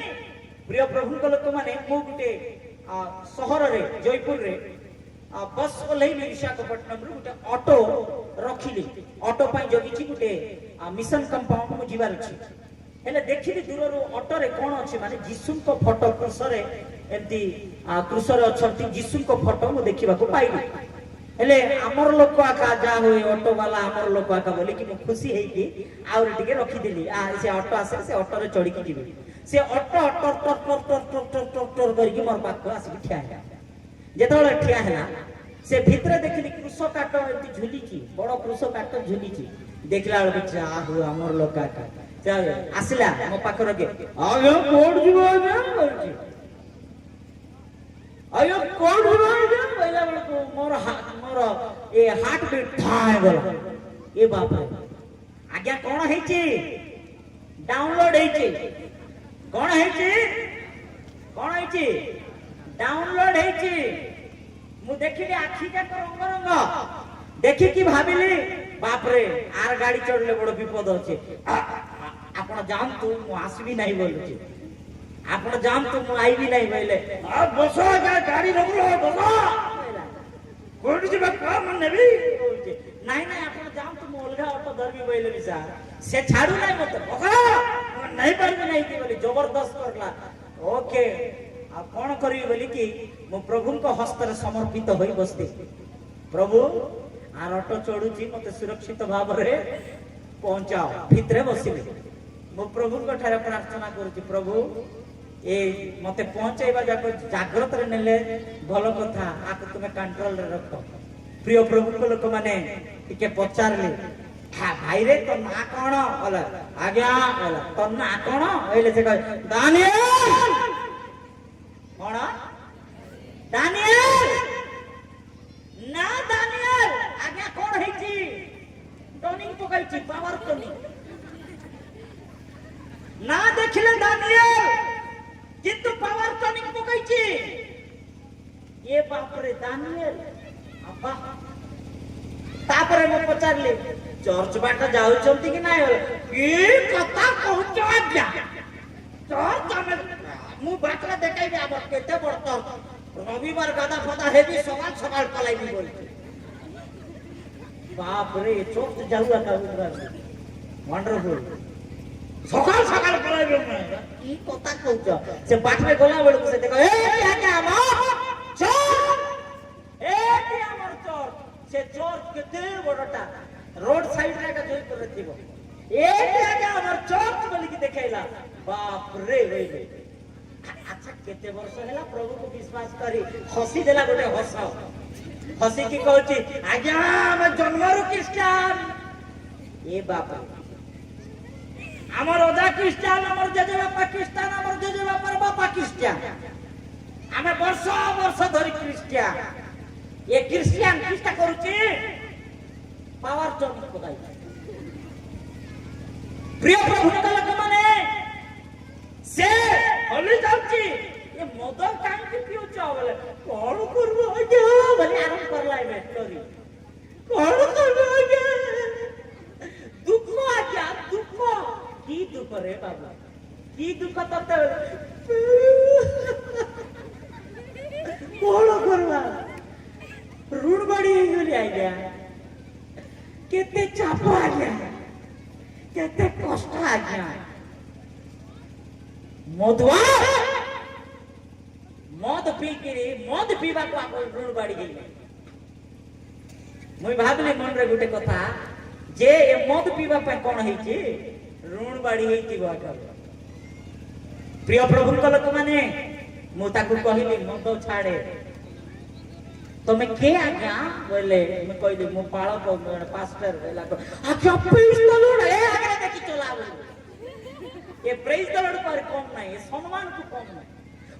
S1: प्रिय प्रभु को लोक माने मो गुटे शहर रे जयपुर रे बस ओल्लै विशाखापट्टनम रू गोटे ऑटो रखिली ऑटो पाई जगिछि गोटे मिशन कंपाउंड मु जिबार अछि हेले देखिली दूर रो ऑटो रे कोन अछि माने यीशु को फोटो क्रूसरे एंती क्रूसरे अछंती यीशु को फोटो मु देखिबा को पाइली हेले हमर लोक आका जा होय ऑटो वाला हमर लोक आका बोली कि मु खुशी हेई कि आउर टिके रखि देली से ऑटो आसे से ऑटो रे चढ़ी कि जिबी से ऑटो टर टर टर टर टर टर टर करि कि मोर पाख आसी ठिया है जेतोले ठिया हैला से भीतर देखली कृष काट एती झुलीची बड़ कृष काट झुलीची देखला बेल बिचा हो हमर लोक का चल आसिला मो पाखर के आयो कोड जीवो ना बोलची आयो कोड जीवो ना पहिला बेल को मोर ए हार्ट बीट थाय गला ए बाप रे आज्ञा कोन हेची डाउनलोड हेची कोन हेची डाउनलोड हेची मु देखिली आखी जाक रंग रंग देखि कि भाबिली बाप रे आर गाड़ी चढ़ले बड़ विपद अछि आपण जानतु मु आसबी नाही बोलुची आपण जानतु मु आईबी नाही बोले आ बसो गाड़ी रखलो बसो कोड जी बापा मन नेबी नाही नाही आपण जानतु मु अलगा ऑटो धरबी बोले बिसा से छाडू नाही मत पकड़ नाही परबी नाही की बोली जबरदस्त करला ओके आ कोन करी बोली कि मो प्रभु को हस्त रे समर्पित होई बसते प्रभु आर ऑटो चढ़ुची मते सुरक्षित भाव रे पहुंचाओ भितरे बसिले मो प्रभु को ठारे प्रार्थना करूची प्रभु ए मते पहुंचाइबा जाग्रत रे नेले भलो कथा आक तुमे कंट्रोल रे रखो प्रिय प्रभु को लोक माने टिके पचारले हा भाई रे तो ना कोन होला आज्ञा होला तो ना कोन होइले से कह दानियल कोन दानियल ना दानियल आज्ञा कोन हेची टर्निंग पकाइची पावर टर्निंग ना देखिले दानियल किंतु पावर टर्निंग पकाइची ये बाप रे दानियल अब्बा तापरे म पचारले चर्च बाट जाउचंती कि नाही की कथा कहउछ आज्ञा चर्च हम मु बाटला देखाइबे अब केते बड़त রবিবার গাদা ফাদা হেবি সকাল সকাল পালাইবি বলছে বাপ রে চোখ যাওয়া কাউরা ওয়ান্ডারফুল সকাল সকাল পালাইবে কি কথা কইছ সে বাটরে গলা বেলকু সে দেখো এই আগে আমার চোর এই আমার চোর সে চোর কেতে বড়টা रोड साइड रे का जोई करे थीबो एक आगे हमर चौक बोली की देखेला बाप रे रे अच्छा केते वर्ष हैला प्रभु को विश्वास करी हसी देला गोटे हसी की कहउची आज्ञा हम जन्मरु क्रिश्चियन ए बाप हमर ओदा क्रिश्चियन हमर जेजे बापा क्रिश्चियन हमर जेजे बापा क्रिश्चियन हमें वर्ष वर्ष धरि क्रिश्चियन ये क्रिश्चियन किसका करूची पावर जन पकाई प्रिय प्रभु लोक माने से हली जाउची ये मद काहे की पिउछ बोले कोन करबो आज्ञा बोले आराम करलाई बे स्टोरी कोन करबो आज्ञा दुख आज्ञा दुख की दुख रे बाबा की दुख तते कोन करबा ऋण बड़ी गली आज्ञा केते चाप आ गया केते कष्ट आ गया मधुआ मद पी के मद पीवा को आप ऋण बाड़ी गई मुई भाबले मन रे गुटे कथा जे ए मद पीवा पे कोन हेई छी ऋण बाड़ी हेई थी बाटा प्रिय प्रभु लोक माने मु ताकू कहिली मद छाड़े तमे के आज्ञा बोले मैं कहली मु पाळक पास्टर बोला आज्ञा प्रेज द लॉर्ड ए आगे देखि चलाव ये प्रेज द लॉर्ड पर कम नहीं सम्मान को कम नहीं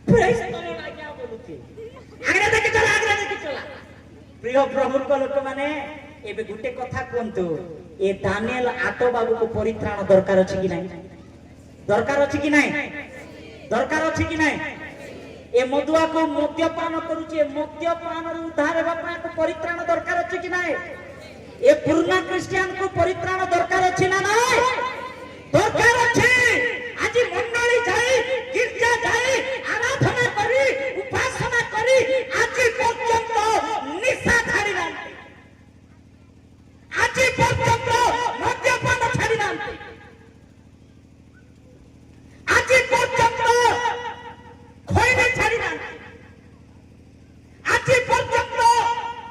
S1: प्रेज द लॉर्ड आज्ञा बोलुची आगे देखि चला प्रिय प्रभु को लोक माने एबे गुटे कथा कोंतु ए दानिएल आतो बाबू को परित्राण दरकार अछि कि नहीं दरकार अछि कि नहीं दरकार अछि कि नहीं ए मधुआ को मद्यपान करूचे मद्यपान उद्धार बापा को परित्राण दरकार अछि कि नाही ए पूर्ण क्रिश्चियन को परित्राण दरकार अछि ना नाही दरकार अछि आज मंडली जाई गिरजा जाई आराधना करी उपासना करी आज पर्यंत निशा छाड़ी ना आज पर्यंत मद्यपान छाड़ी ना आज पर्यंत खोइने छाड़ी ना आज पर्यंत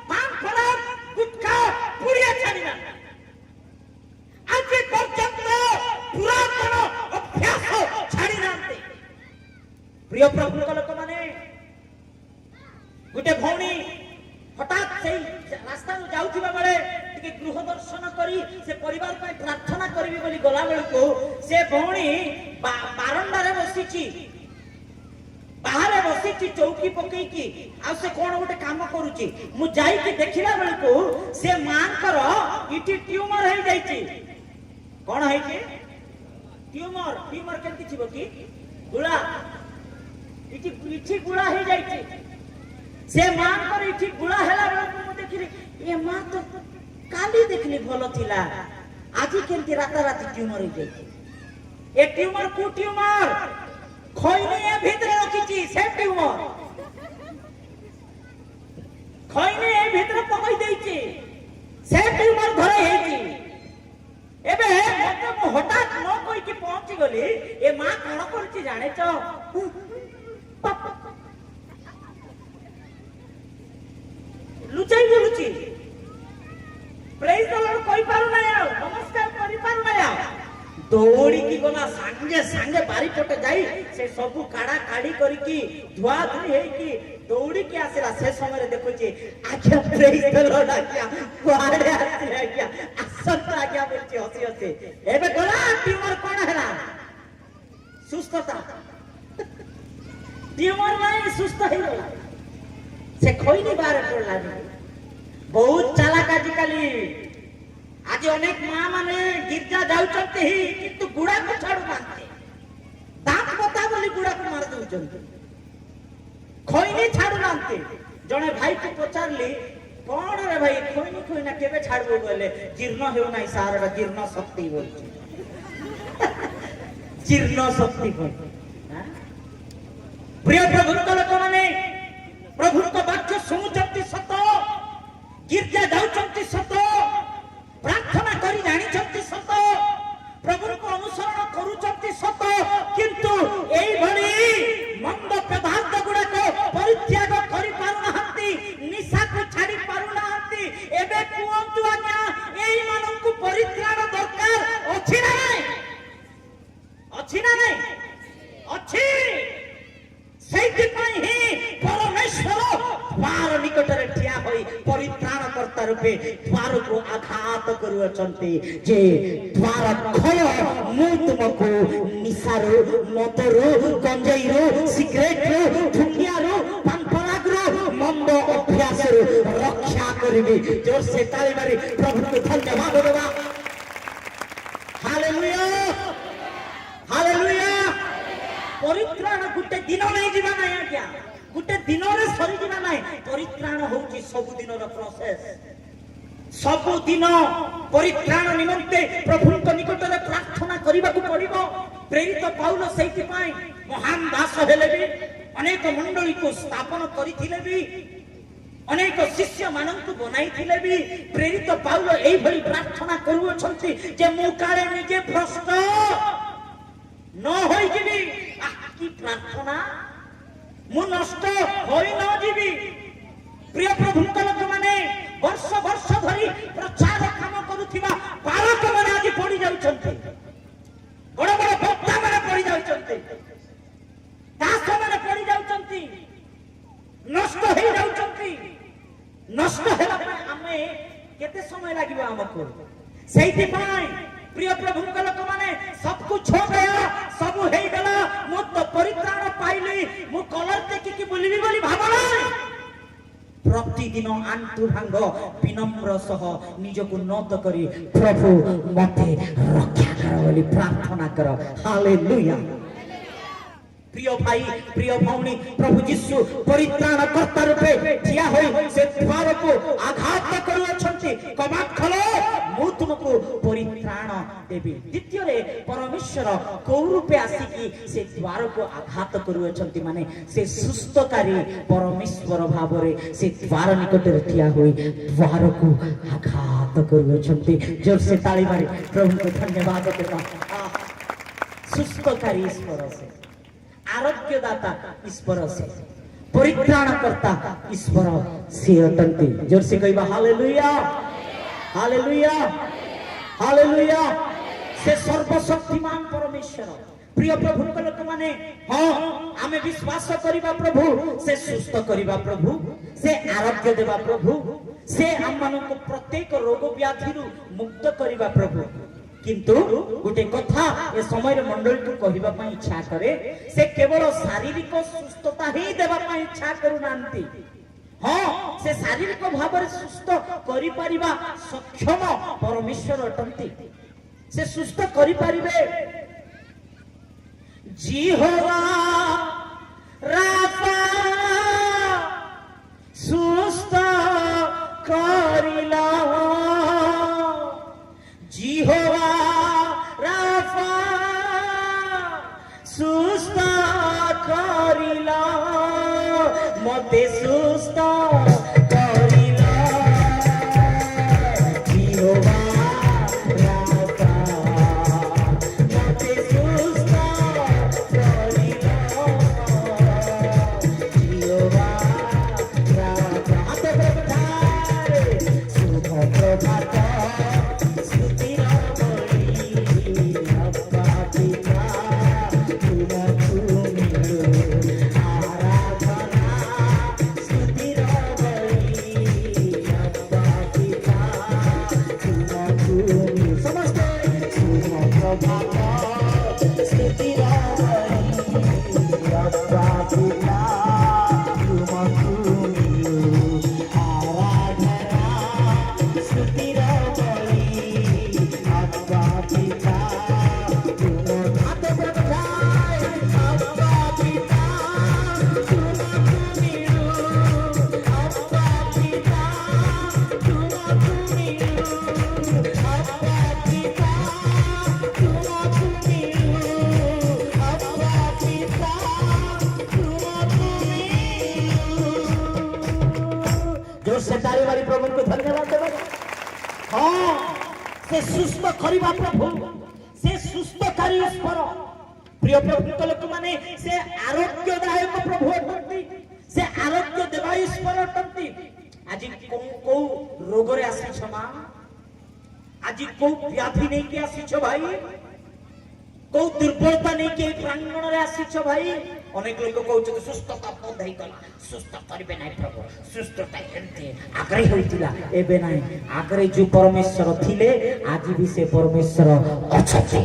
S1: पान खराब गुटखा पुड़िया छाड़ी ना आज पर्यंत पुरातन अभ्यास छाड़ी ना प्रिय प्रभु लोक माने गुटे भौणी हठात से रास्ता जाउथिबा बेले टिके गृह दर्शन करी से परिवार पे प्रार्थना करबी बोली गला बेल को से भौणी बारंडा रे बसिची बाहर बसी चौकी पकई की आ से कोन गोटे काम करूची मु जाई के देखिला बेल को से मानकर इटी ट्यूमर हे जाईची कोन है की ट्यूमर केंति छिबो की गुळा इटी गुळा हे जाईची से मानकर इटी गुळा हेला बेल को मु देखिली ए मा तो काली देखली भलो थिला आजी केंति राता राती ट्यूमर हे जाईची ए ट्यूमर को ट्यूमर खोइने ए भितरे रखिची से ट्यूमर खोइने ए भितरे पकई देइची से ट्यूमर धरे हेची एबे मते मो हठात न कोइ की पहुंची गली ए मां कोन करची जाने छ लुचाई बोलुची प्रेज द लॉर्ड कोइ पारु ना नमस्कार करि पारु ना दौड़ी की गला सांगे सांगे बारी पटे जाई से सबु काड़ा काड़ी करी की धुआ धुई हे की दौड़ी के आसेला से समय देखो छी आज्ञा प्रेज द लॉर्ड आज्ञा कुआडे आसी आज्ञा असत आज्ञा बोलची हसी हसी एबे गला ट्यूमर कोन हैला सुस्तता ट्यूमर नहीं सुस्त हे गला से खोइनी बारे पड़ला बहुत चालाक आजिकाली आज अनेक मां माने गिरजा जाउचंती किंतु गुड़ा को छाडू मानते दांत पता बोली गुड़ा को मार दउचंती खोइनी छाडू मानते जने भाई को पचारली कोन रे भाई खोइना केबे छाडबो बोले जीर्ण हेउ नाही सारडा जीर्ण शक्ति बोलची जीर्ण शक्ति बोल प्रिय प्रभु लोक माने प्रभुଙ୍କ ବାକ୍ୟ ଶୁଣୁଛନ୍ତି ସତ, ଗିର୍ଜା ଯାଉଛନ୍ତି ସତ, ପ୍ରାର୍ଥନା କରି ଜାଣିଛନ୍ତି ସତ, ପ୍ରଭୁଙ୍କ ଅନୁସରଣ କରୁଛନ୍ତି ସତ, କିନ୍ତୁ ଏଇଭଳି ମନ୍ଦ ପଦାର୍ଥ ଗୁଡାକ ପରିତ୍ୟାଗ କରିପାରୁନାହାନ୍ତି, ନିଶାକୁ ଛାଡି ପାରୁନାହାନ୍ତି। ଏବେ କୁହନ୍ତୁ ଆଜ୍ଞା, ଏଇମାନଙ୍କୁ ପରିତ୍ରାଣ ଦରକାର ଅଛି ନା ନାହିଁ? ଅଛି ନା ନାହିଁ? ଅଛି। ସେଇଥିପାଇଁ ହିଁ ପରମେଶ୍ୱର ଦ୍ୱାର ନିକଟରେ ଠିଆ ହୋଇ ପରିତ୍ରାଣକର୍ତ୍ତା ରୂପେ ଦ୍ୱାରକୁ ଆଘାତ କରୁଅଛନ୍ତି ଯେ ଦ୍ୱାର ଖୋଲ, ମୁଁ ତୁମକୁ ନିଶାରୁ, ମଦରୁ, ଗଞ୍ଜେଇରୁ, ସିଗାରେଟରୁ, ଧୂଳିଆରୁ, ପାନପରାଗରୁ, ମନ୍ଦ ଅଭ୍ୟାସରୁ ରକ୍ଷା କରିବି। ଜୋରସେ ତାଳି ମାରି ପ୍ରଭୁଙ୍କୁ ଧନ୍ୟବାଦ ଦେବା। Hallelujah, hallelujah. ପରିତ୍ରାଣ ଗୋଟେ ଦିନ ନେଇଯିବା ନାହିଁ ଆଜ୍ଞା, ଗୋଟେ ଦିନରେ ସରିଯିବା ନାହିଁ। ପରିତ୍ରାଣ ହଉଛି ସବୁଦିନର ପ୍ରୋସେସ। ସବୁଦିନ ପରିତ୍ରାଣ ନିମନ୍ତେ ପ୍ରଭୁଙ୍କ ନିକଟରେ ପ୍ରାର୍ଥନା କରିବାକୁ ପଡିବ। ପ୍ରେରିତ ପାଉଲ ସେଇଥିପାଇଁ ମହାନ ଦାସ ହେଲେ ବି, ଅନେକ ମଣ୍ଡଳୀକୁ ସ୍ଥାପନ କରିଥିଲେ ବି, ଅନେକ ଶିଷ୍ୟ ମାନଙ୍କୁ ବନାଇଥିଲେ ବି, ପ୍ରେରିତ ପାଉଲ ଏଇଭଳି ପ୍ରାର୍ଥନା କରୁଅଛନ୍ତି ଯେ ମୁଁ କାଳେ ନିଜେ ଭ୍ରଷ୍ଟ ନ ହୋଇଯିବି। କି ପ୍ରାର୍ଥନା! ମୁଁ ନଷ୍ଟ ହୋଇ ନ ଯିବି। ପ୍ରିୟ ପ୍ରଭୁଙ୍କ ଲୋକମାନେ, ବର୍ଷ ବର୍ଷ ଧରି ପ୍ରଚାର କାମ କରୁଥିବା ବାଳକମାନେ ଆଜି ପଡି ଯାଉଛନ୍ତି, ବଡ ବଡ ବକ୍ତାମାନେ ପଡି ଯାଉଛନ୍ତି, ଦାସମାନେ ପଡି ଯାଉଛନ୍ତି, ନଷ୍ଟ ହେଇଯାଉଛନ୍ତି। ନଷ୍ଟ ହେବା ପାଇଁ ଆମେ କେତେ ସମୟ ଲାଗିବ ଆମକୁ? ସେଇଥିପାଇଁ ପ୍ରିୟ ପ୍ରଭୁଙ୍କ ଲୋକମାନେ, सबको ଛୋ ଗୟା, ସବୁ ହେଇଗଲା, ମୁଁ ତ ପରିତ୍ରାଣ ପାଇଲି, ମୁଁ କଲର ଦେଖିକି ବୁଲିବି ବୋଲି ଭାବ ନାହିଁ। ପ୍ରତିଦିନ ଆଣ୍ଠୁ ଭାଙ୍ଗ ବିନମ୍ର ସହ ନିଜକୁ ନତ କରି ପ୍ରଭୁ ମତେ ରକ୍ଷା କର ବୋଲି ପ୍ରାର୍ଥନା କର। ହାଲେଲୁୟା। প্রিয় ভাই, প্রিয় ভৌণী, প্রভু যীশু পরিত্রাণ কর্তা রূপে ঠিয়া হই সে দ্বারকু আঘাত করুଅଛନ୍ତି। কবাট খোল, ମୁଁ ତୁମକୁ ପରିତ୍ରାଣ ଦେବି। ଦ୍ୱିତୀୟରେ ପରମେଶ୍ୱର କୋଉ ରୂପେ ଆସିକି ସେ ଦ୍ୱାରକୁ ଆଘାତ କରୁଅଛନ୍ତି, ମାନେ ସେ ସୁସ୍ଥକାରୀ ପରମେଶ୍ୱର ଭାବରେ ସେ ଦ୍ୱାର ନିକଟରେ ଠିଆ ହୋଇ ଦ୍ୱାରକୁ ଆଘାତ କରୁଅଛନ୍ତି। ଜୋରସେ ତାଳି ମାରି ପ୍ରଭୁଙ୍କୁ ଧନ୍ୟବାଦ ଦେବା। ସୁସ୍ଥକାରୀ ଈଶ୍ୱର ସେ, आरोग्यदाता ईश्वर से, परित्राणकर्ता ईश्वर से अटंती। जोर से कहबा हालेलुया, हालेलुया, हालेलुया। से सर्वशक्तिमान परमेश्वर। प्रिय प्रभु लोक माने, हाँ आमे विश्वास करिबा प्रभु से सुस्थ करिबा प्रभु, से आरोग्य देबा प्रभु, से हम मानको प्रत्येक रोग व्याधि मुक्त करिबा प्रभु। किंतु गोटे कथा ए समय मंडल को कहबा पई इच्छा करे, से केवल शारीरिक सुस्थता ही देबा पई इच्छा करू नांती। हां, से शारीरिक भाव रे सुस्थ करि परिबा सक्षम परमेश्वर अटंती। से सुस्थ करि परिबे। जीहोवा राफा सुस्थ करिला, जीहोवा राफा सुस्थ करिला, मते सुस्थ करिला। जीहोवा राफा मते सुस्थ करिला, जीहोवा राफा। आते प्रभुधारे शुभ प्रभात से सुस्थ करिबा प्रभु से सुस्थकारी ईश्वर प्रिय प्रभु लोक माने से आरोग्यदायक प्रभु अटंती से आरोग्य देवा ईश्वर अटंती आज को रोग रे आसी क्षमा आज को व्याधि नहीं के आसी छ भाई को दुर्बलता नहीं के प्रांगण रे आसी छ भाई अनेक लोक कहउछ सुस्थता बंधाई गला सुस्थ करबे नै प्रभु सुस्थता केनते आग्रह होइतिला एबे नै आग्रह जो परमेश्वर थिले आज भी से परमेश्वर अछते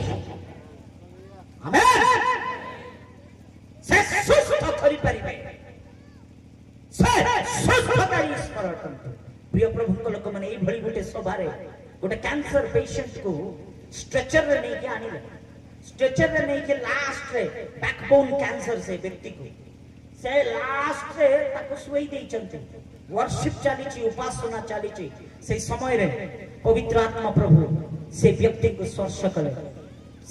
S1: आमेन से सुस्थ करि परिबे से सुस्थता ईश्वर अटंती प्रिय प्रभु लोक माने ए भली गोटे सभा रे गोटे कैंसर पेशेंट को स्ट्रेचर रे नहीं के आनिले स्ट्रेचर रे नहीं के लास्ट रे बैकबोन कैंसर से व्यक्ति को से लास्ट रे ताको सुई देई चंती वर्शिप चाली ची उपासना चाली ची से समय रे पवित्र आत्मा प्रभु से व्यक्ति को स्पर्श कले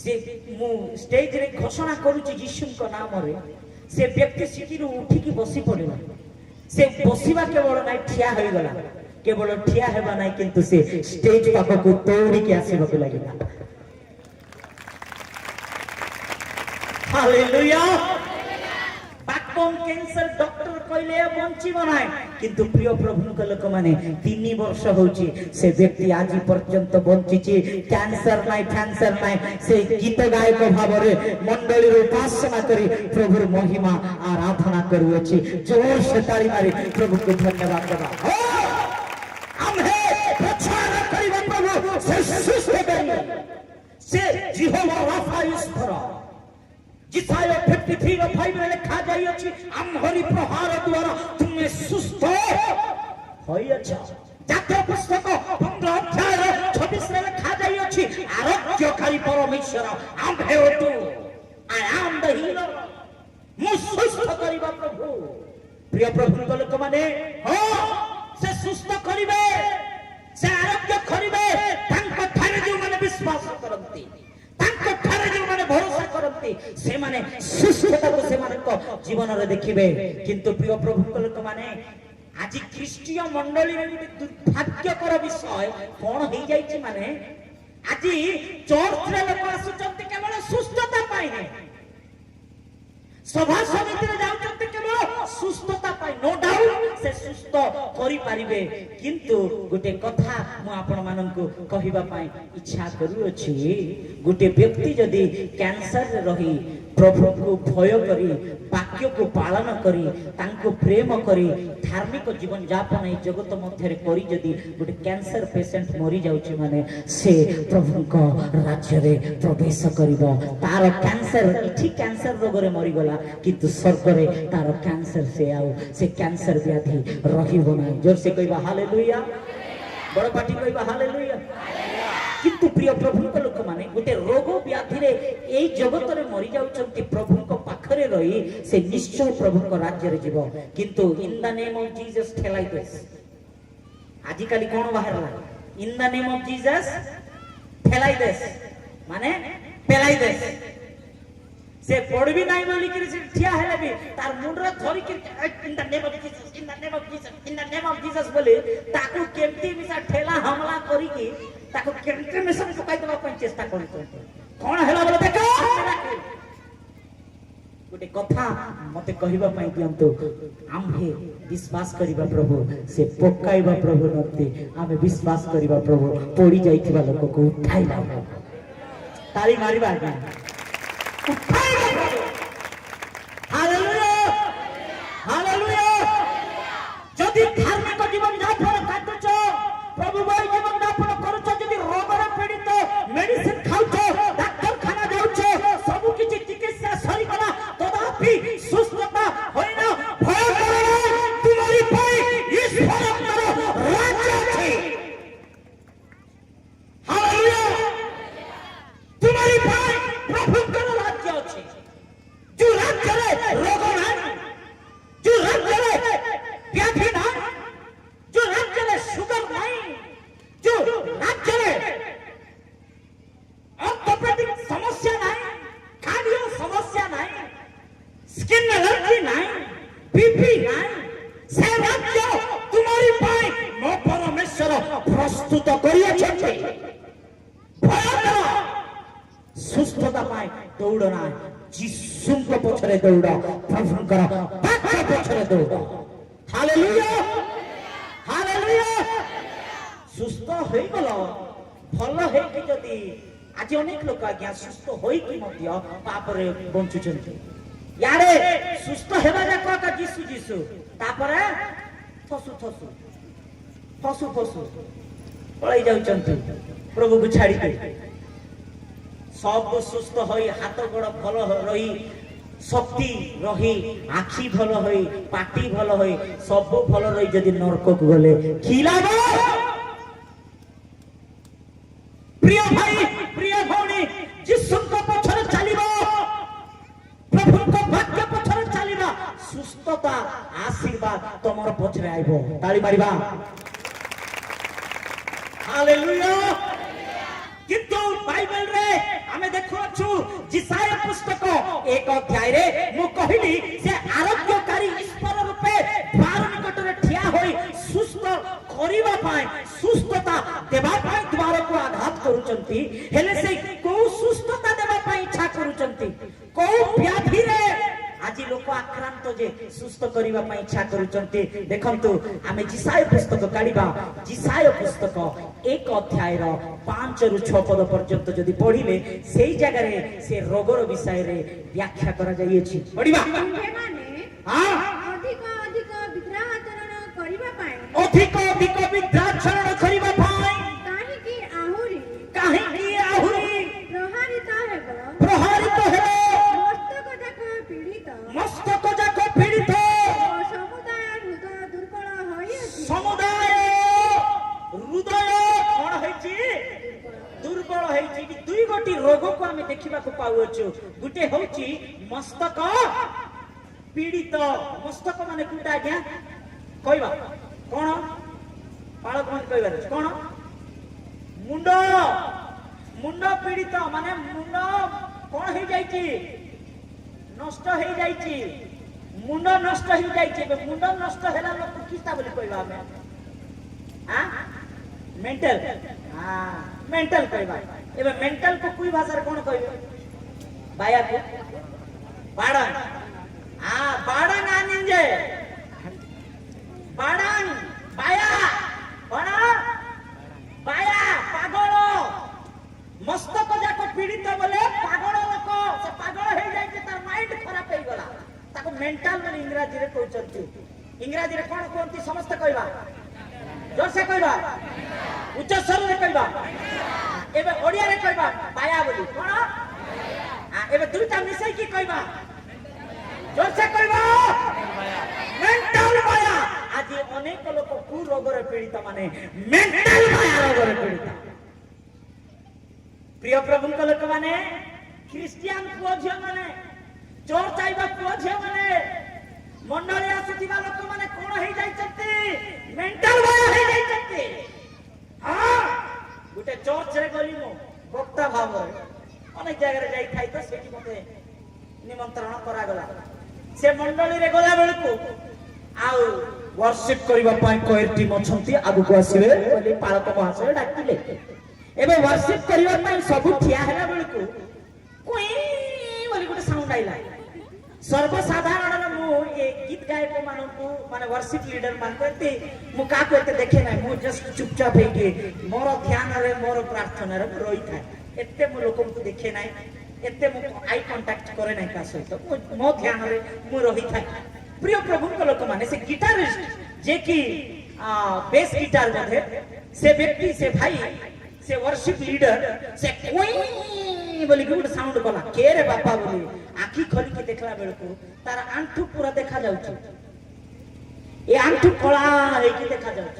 S1: से मु स्टेज रे घोषणा करू ची यीशु को नाम रे से व्यक्ति सिटी रो उठी की बसी पड़िला से बसीबा केवल नाही ठिया होई गला केवल ठिया हेबा नाही किंतु से स्टेज पाखो को तोड़ी के आसीबा को लागिला हालेलुया बैकबोन कैंसर डॉक्टर कहले बंचिबो नाही किंतु प्रिय प्रभु के लोक माने 3 वर्ष होची से व्यक्ति आज पर्यंत बंचिची कैंसर नाही से गीत गायक भाव रे मंडली रो उपासना करी प्रभु महिमा आराधना करूअछि जोर से ताली मारी प्रभु को धन्यवाद देबा हम हे प्रचार करिबा प्रभु से सुस्थ करी से यहोवा राफा ईश्वर जिसाया 53:5 में लिखा जाई अछि आम्हरी प्रहार द्वारा तुमे सुस्थ होई अच्छा जात्रा पुस्तक 15 अध्याय 26 में लिखा जाई अछि आरोग्यकारी परमेश्वर आम्हे तू आई एम द हीलर मु सुस्थ करिबा प्रभु प्रिय प्रभु लोक माने हो से सुस्थ करिवे से आरोग्य करिवे तांको थारे जो माने विश्वास करंती तांको थारे जो माने भरोसा करंती से माने सुस्थता को से माने को जीवन रे देखिबे किंतु प्रिय प्रभु लोक माने आज ख्रीष्टीय मंडली रे दुर्भाग्यकर विषय कोन होई जाई छि माने आज चर्च रे लोक आसुचंती केवल सुस्थता पाई नै सभा समिति रे जाउचंती केवल सुस्थता पाई नो डाउट से सुस्थ करि पारिबे किंतु गुटे कथा मु आपण माननकु कहिबा पाई इच्छा करू अछि गुटे व्यक्ति जदी कैंसर रे रही प्रभु को भय करी वाक्य को पालन करी तांको प्रेम करी धार्मिक जीवन यापन ए जगत मध्य रे करी जदी गुटे कैंसर पेशेंट मरि जाउछि माने से प्रभु को राज्य रे प्रवेश करिवो तार कैंसर इठी कैंसर रोग रे मरि गला किंतु स्वर्ग रे तार कैंसर से आउ से कैंसर व्याधि रहिबो ना जोर से कहिबा हालेलुया बड़ पाटी कहिबा हालेलुया किंतु प्रिय प्रभु को लोक माने गोटे रोग व्याधि रे एई जगत रे मरि जाउचंती प्रभु को पाखरे रही से निश्चय प्रभु को राज्य रे जीवो किंतु in the name of Jesus ठेलाई देस आजि काली कोन बाहरला in the name of Jesus ठेलाई देस माने पेलाई देस से पड़बी नाही बोली कि से ठिया हेले भी तार मुंडरा धरि कि इन the name of Jesus in the name of Jesus in the name of Jesus बोले ताकू केमती मिसा ठेला हमला करी कि ताको केमती मिसा पकाई देबा पई चेष्टा करतो कोन हेला बोले देखो गोटे कथा मते कहिबा पई दियंतो आम्हे विश्वास करिबा प्रभु से पकाइबा प्रभु नते आमे विश्वास करिबा प्रभु पड़ी जाइथिबा लोक को उठाइबा ताली मारिबा हालेलुया हालेलुया जदि धार्मिक जीवन यापन करछ प्रभु भाई जीवन यापन करछ जदि रोग रे पीड़ित मेडिसिन खाउछ डॉक्टर खाना जाउछ सब किछि चिकित्सा सरी गला तथापि सुस्थता होइना भय करे तुम्हारी पाई ईश्वर राज्य छै हालेलुया तुम्हारी पाई प्रभु का राज्य ସୁସ୍ଥତା ପାଇଁ ଦୌଡ଼ ନା, ଯୀଶୁଙ୍କ ପଛରେ ଦୌଡ଼, ପ୍ରଭୁଙ୍କର ପାଖ ପଛରେ ଦୌଡ଼। Hallelujah, hallelujah. ସୁସ୍ଥ ହୋଇଗଲ, ଭଲ ହେଇକି ଯଦି ଆଜି ଅନେକ ଲୋକ ଆଜ୍ଞା ସୁସ୍ଥ ହୋଇକି ମଧ୍ୟ ପାପରେ ବଞ୍ଚୁଛନ୍ତି। ୟାଡେ ସୁସ୍ଥ ହେବା ଯାକ ଯୀଶୁ ଯୀଶୁ, ତାପରେ ଫସୁ ଫସୁ ଫସୁ ଫସୁ ପଳେଇ ଯାଉଛନ୍ତି ପ୍ରଭୁକୁ ଛାଡ଼ିକି। ସବୁ ସୁସ୍ଥ ହୋଇ, ହାତ ଗୋଡ଼ ଭଲ ରହି, ଶକ୍ତି ରହି, ଆଖି ଭଲ ହୋଇ, ପାଟି ଭଲ ହୋଇ, ସବୁ ଭଲ ରହି ଯଦି ନରକକୁ ଗଲେ କି ଲାଭ? ପ୍ରିୟ ଭାଇ, ପ୍ରିୟ ଭଉଣୀ, ଯୀଶୁଙ୍କ ପଛରେ ଚାଲିବ, ପ୍ରଭୁଙ୍କ ବାକ୍ୟ ପଛରେ ଚାଲିବା, ସୁସ୍ଥତା ଆଶୀର୍ବାଦ ତମର ପଛରେ ଆଇବ। ତାଳି ମାରିବା। ହାଲେଲୁୟା। কিন্তু বাইবেল রে আমি দেখুছু যিশায় পুস্তক 1 অধ্যায় রে মু কহিলি সে আরোগ্যকারী ঈশ্বর রূপে দ্বার নিকটরে ঠিয়া হই সুস্থ করিবা পাই, সুস্থতা দেবা পাই দ্বারকু আঘাত করুচন্তি। হেলে সে কো সুস্থতা দেবা পাই ইচ্ছা করুচন্তি, কো ব্যাধি রে আজি লোক আক্রান্ত যে সুস্থ করিবা পাই ইচ্ছা করুচন্তি। দেখন্তু আমি যিশায় পুস্তক কাঢ়িবা, যিশায় পুস্তক 1 অধ্যায় র 5 ରୁ 6 পদ পর্যন্ত যদি পড়িলে সেই জায়গায় সে রোগর বিষয়ে ব্যাখ্যা করা যাইছে। পড়িবা।
S2: ଅଧିକ ଅଧିକ ବିଗ୍ରହାଚରଣ କରିବା ପାଇଁ,
S1: ଅଧିକ ଅଧିକ ବିଗ୍ରହାଚରଣ କରିବା ପାଇଁ କାହିଁକି ଆହୁରି
S2: ପ୍ରହାରିତ ହେବ,
S1: ପ୍ରହାରିତ ହେବ,
S2: ମସ୍ତକ ଯାକ ପୀଡ଼ିତ,
S1: ସମୁଦାୟ ହୃଦୟ
S2: ଦୁର୍ବଳ ହୋଇଅଛି।
S1: ସମୁଦାୟ ହୃଦୟ କଣ ହେଇଛି? ଦୁର୍ବଳ ହେଇଛି। ଦୁଇ ଗୋଟି ରୋଗକୁ ଆମେ ଦେଖିବାକୁ ପାଉଛୁ। ଗୋଟେ ହଉଛି ମସ୍ତକ ପୀଡ଼ିତ। ମସ୍ତକ ମାନେ କୋଉଟା ଆଜ୍ଞା କହିବା? କଣ ପାଳକ ମାନେ କହିବାର ଅଛି? କଣ? ମୁଣ୍ଡ। ମୁଣ୍ଡ ପୀଡ଼ିତ ମାନେ ମୁଣ୍ଡ କଣ ହେଇଯାଇଛି? ନଷ୍ଟ ହେଇଯାଇଛି। ମୁଣ୍ଡ ନଷ୍ଟ ହେଇଯାଇଛି। ଏବେ ମୁଣ୍ଡ ନଷ୍ଟ ହେଲା ଲୋକ କିସ୍ତା ବୋଲି କହିବା ଆମେ? মেন্টাল। মেন্টাল কইবা। এবে মেন্টাল কো কুই ভাষার কোন কইবে? বায়া কো বাড়ান। বাড়ান আনিন যে বাড়ান বায়া কোন? বায়া পাগল। মস্তক যাক পীড়িত বলে পাগল লোক। সে পাগল হই যাইছে, তার মাইন্ড খারাপ হই গলা। তাকে মেন্টাল বলে ইংরেজি রে কইছন্তি। ইংরেজি রে কোন কোনতি সমস্ত কইবা? जोरसे कहबा, उच्च स्वर रे कहबा। एबे ओडिया रे कहबा बाया बोली कोन? एबे दुईटा मिसई की कहबा, जोरसे कहबा मेंटल बाया। आज अनेक लोक कु रोग रे पीड़ित माने मेंटल बाया रोग रे पीड़ित। प्रिय प्रभु को लोक माने, क्रिश्चियन पुओ झियो माने, चर्च आइबा पुओ झियो माने, मंडली आसुथिबा लोक माने कोन हेई जाइछथि? मेंटल बाया हेई जाइछथि। गुटे चर्च रे गली मो वक्ता भाव अनेक जगह रे जाई थाई तो सेठी मते निमंत्रण करा गला। से मंडली रे गला बेलकु आउ वर्शिप करिबा पाई कोयर टीम अछंती, आगु को आसीबे बोली पालक महाशय डाकिले। एबे वर्शिप करिबा पाई सब ठिया हेला बेलकु कोई बोली गुटे साउंड आइला। सर्वसाधारण मु ए गीत गायक मानकु माने वर्शिप लीडर मानते मु का करते देखे ना, मु जस्ट चुपचाप हे के मोर ध्यान रे मोर प्रार्थना रे रोई था। एते मु लोकन को देखे ना, एते मु आई कांटेक्ट करे ना का सहित मो ध्यान रे मु रोई था। प्रिय प्रभु को लोक माने से गिटारिस्ट जे की बेस गिटार बधे से व्यक्ति से भाई से वर्शिप लीडर से कोई बोली गुड साउंड कला के रे बापा बोली आखी खोली के देखला बेलको तार आंठू पूरा देखा जाउछ। ए आंठू कला हे के देखा जाउछ।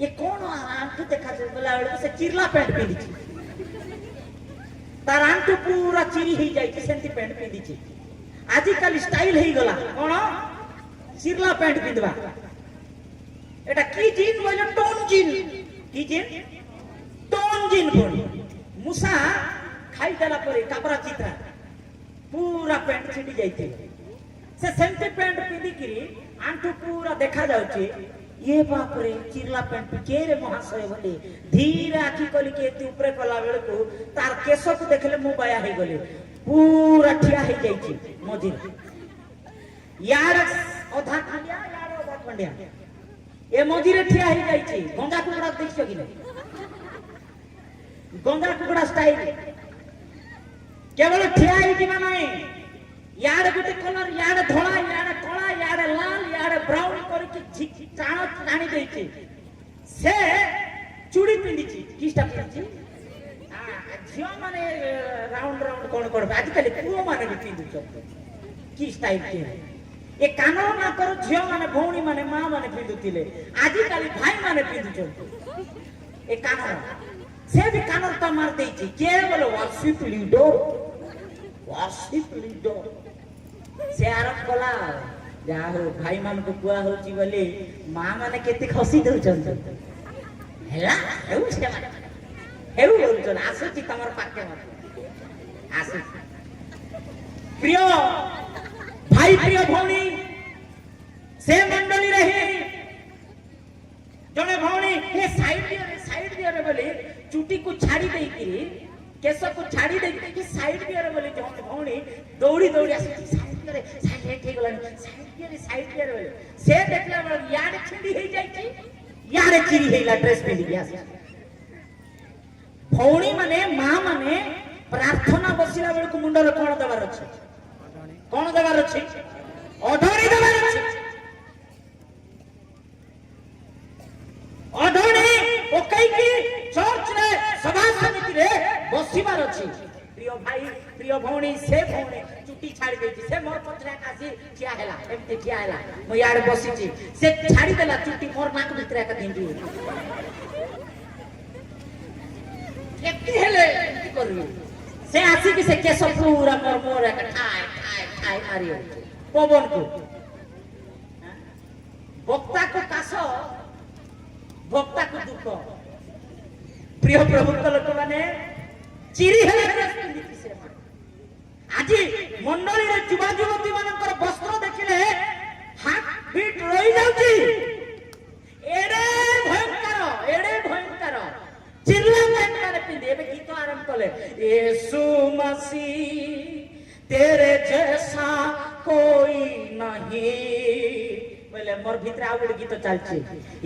S1: ये कोन आंठू देखा जाउछ बोला बेलको से चिरला पैंट पिंदी छी। तार आंठू पूरा चिरी ही जाई छी, सेंती पैंट पिंदी छी। आजि काली स्टाइल हे गला कोन चिरला पैंट पिंदवा। एटा की जीन बोले टोन जीन। की जीन? टोन जीन बोली। मुसा खाई देला परे काबरा चित्रा पूरा पैंट छिटी जाइते। से सेंटी पैंट पिंदी किरी आंठू पूरा देखा जाउची। ये बाप रे चिरला पेंट के रे महाशय बोले धीरे आखि कली के एति ऊपर कला बेल को तार केस को देखले मु बाया हे गले पूरा ठिया हे जाई छी मझी यार अधा खंडिया यार अधा खंडिया ए मझी रे ठिया हे जाई छी गंगा कुकड़ा देखियो कि नहीं गंगा कुकड़ा स्टाइल केवल ठिया हे कि नहीं यार गुटे कलर यार धोला यार कला यार लाल यार ब्राउन करके टाण टाणी देछि से चूड़ी पिंदिछि किस्टा पिंदिछि झियो माने राउंड राउंड कोन करबे आज कल पुओ माने भी पिंदुछ की स्टाइल के ए कानो ना करो झियो माने भौणी माने मां माने पिंदुतिले आज कल भाई माने पिंदुछ ए कानो से भी कानो त मार देछि केवल वर्शिप लीडर से आरंभ कला जा हो भाई मान को कुआ होची बोली मां माने केते खसी दउछन हेला हेउ से माने हेउ बोलछन आसुची तमर पाके मत आसु प्रिय भाई प्रिय भौणी से मंडली रही जने भौणी ए साइड दियो रे बोली चुटी को छाड़ी देई कि केस को छाड़ी देई कि साइड दियो रे बोली जने भौणी दौड़ी दौड़ी आसी साइड ठीक गलानी साइड रे से देखला बड़ यार छिंडी हे जाई छी यार चिरी हेला ड्रेस पिंदी गया भौणी माने मां माने प्रार्थना बसिला बेल को मुंडर कोन देबार अछि अधोणी देबार अछि अधोणी ओकई की चर्च रे सभा समिति रे बसिबार अछि प्रिय भाई प्रिय भौणी से भौणी चुटी छाड़ी देछि से मोर पत्रा कासी ठिया हेला एमते ठिया हेला मो यार बसी छी से छाड़ी देला चुटी मोर नाक भितरा का दिंदी केति हेले की करबी से आसी कि से केस पूरा मोर का ठाय मारियो पवन को भक्ता को कास भक्ता को दुख प्रिय प्रभु लोक माने चिरी हेले ड्रेस पिंदी से आज मंडली रे युवा युवती मानकर वस्त्र देखिले हाथ बीट रही जाउची एडे भयंकर चिल्ला पेंट पिंदे एबे गीत आरंभ कले यीशु मसीह तेरे जैसा कोई नहीं बोले मोर भीतर आ गए गीत चलछे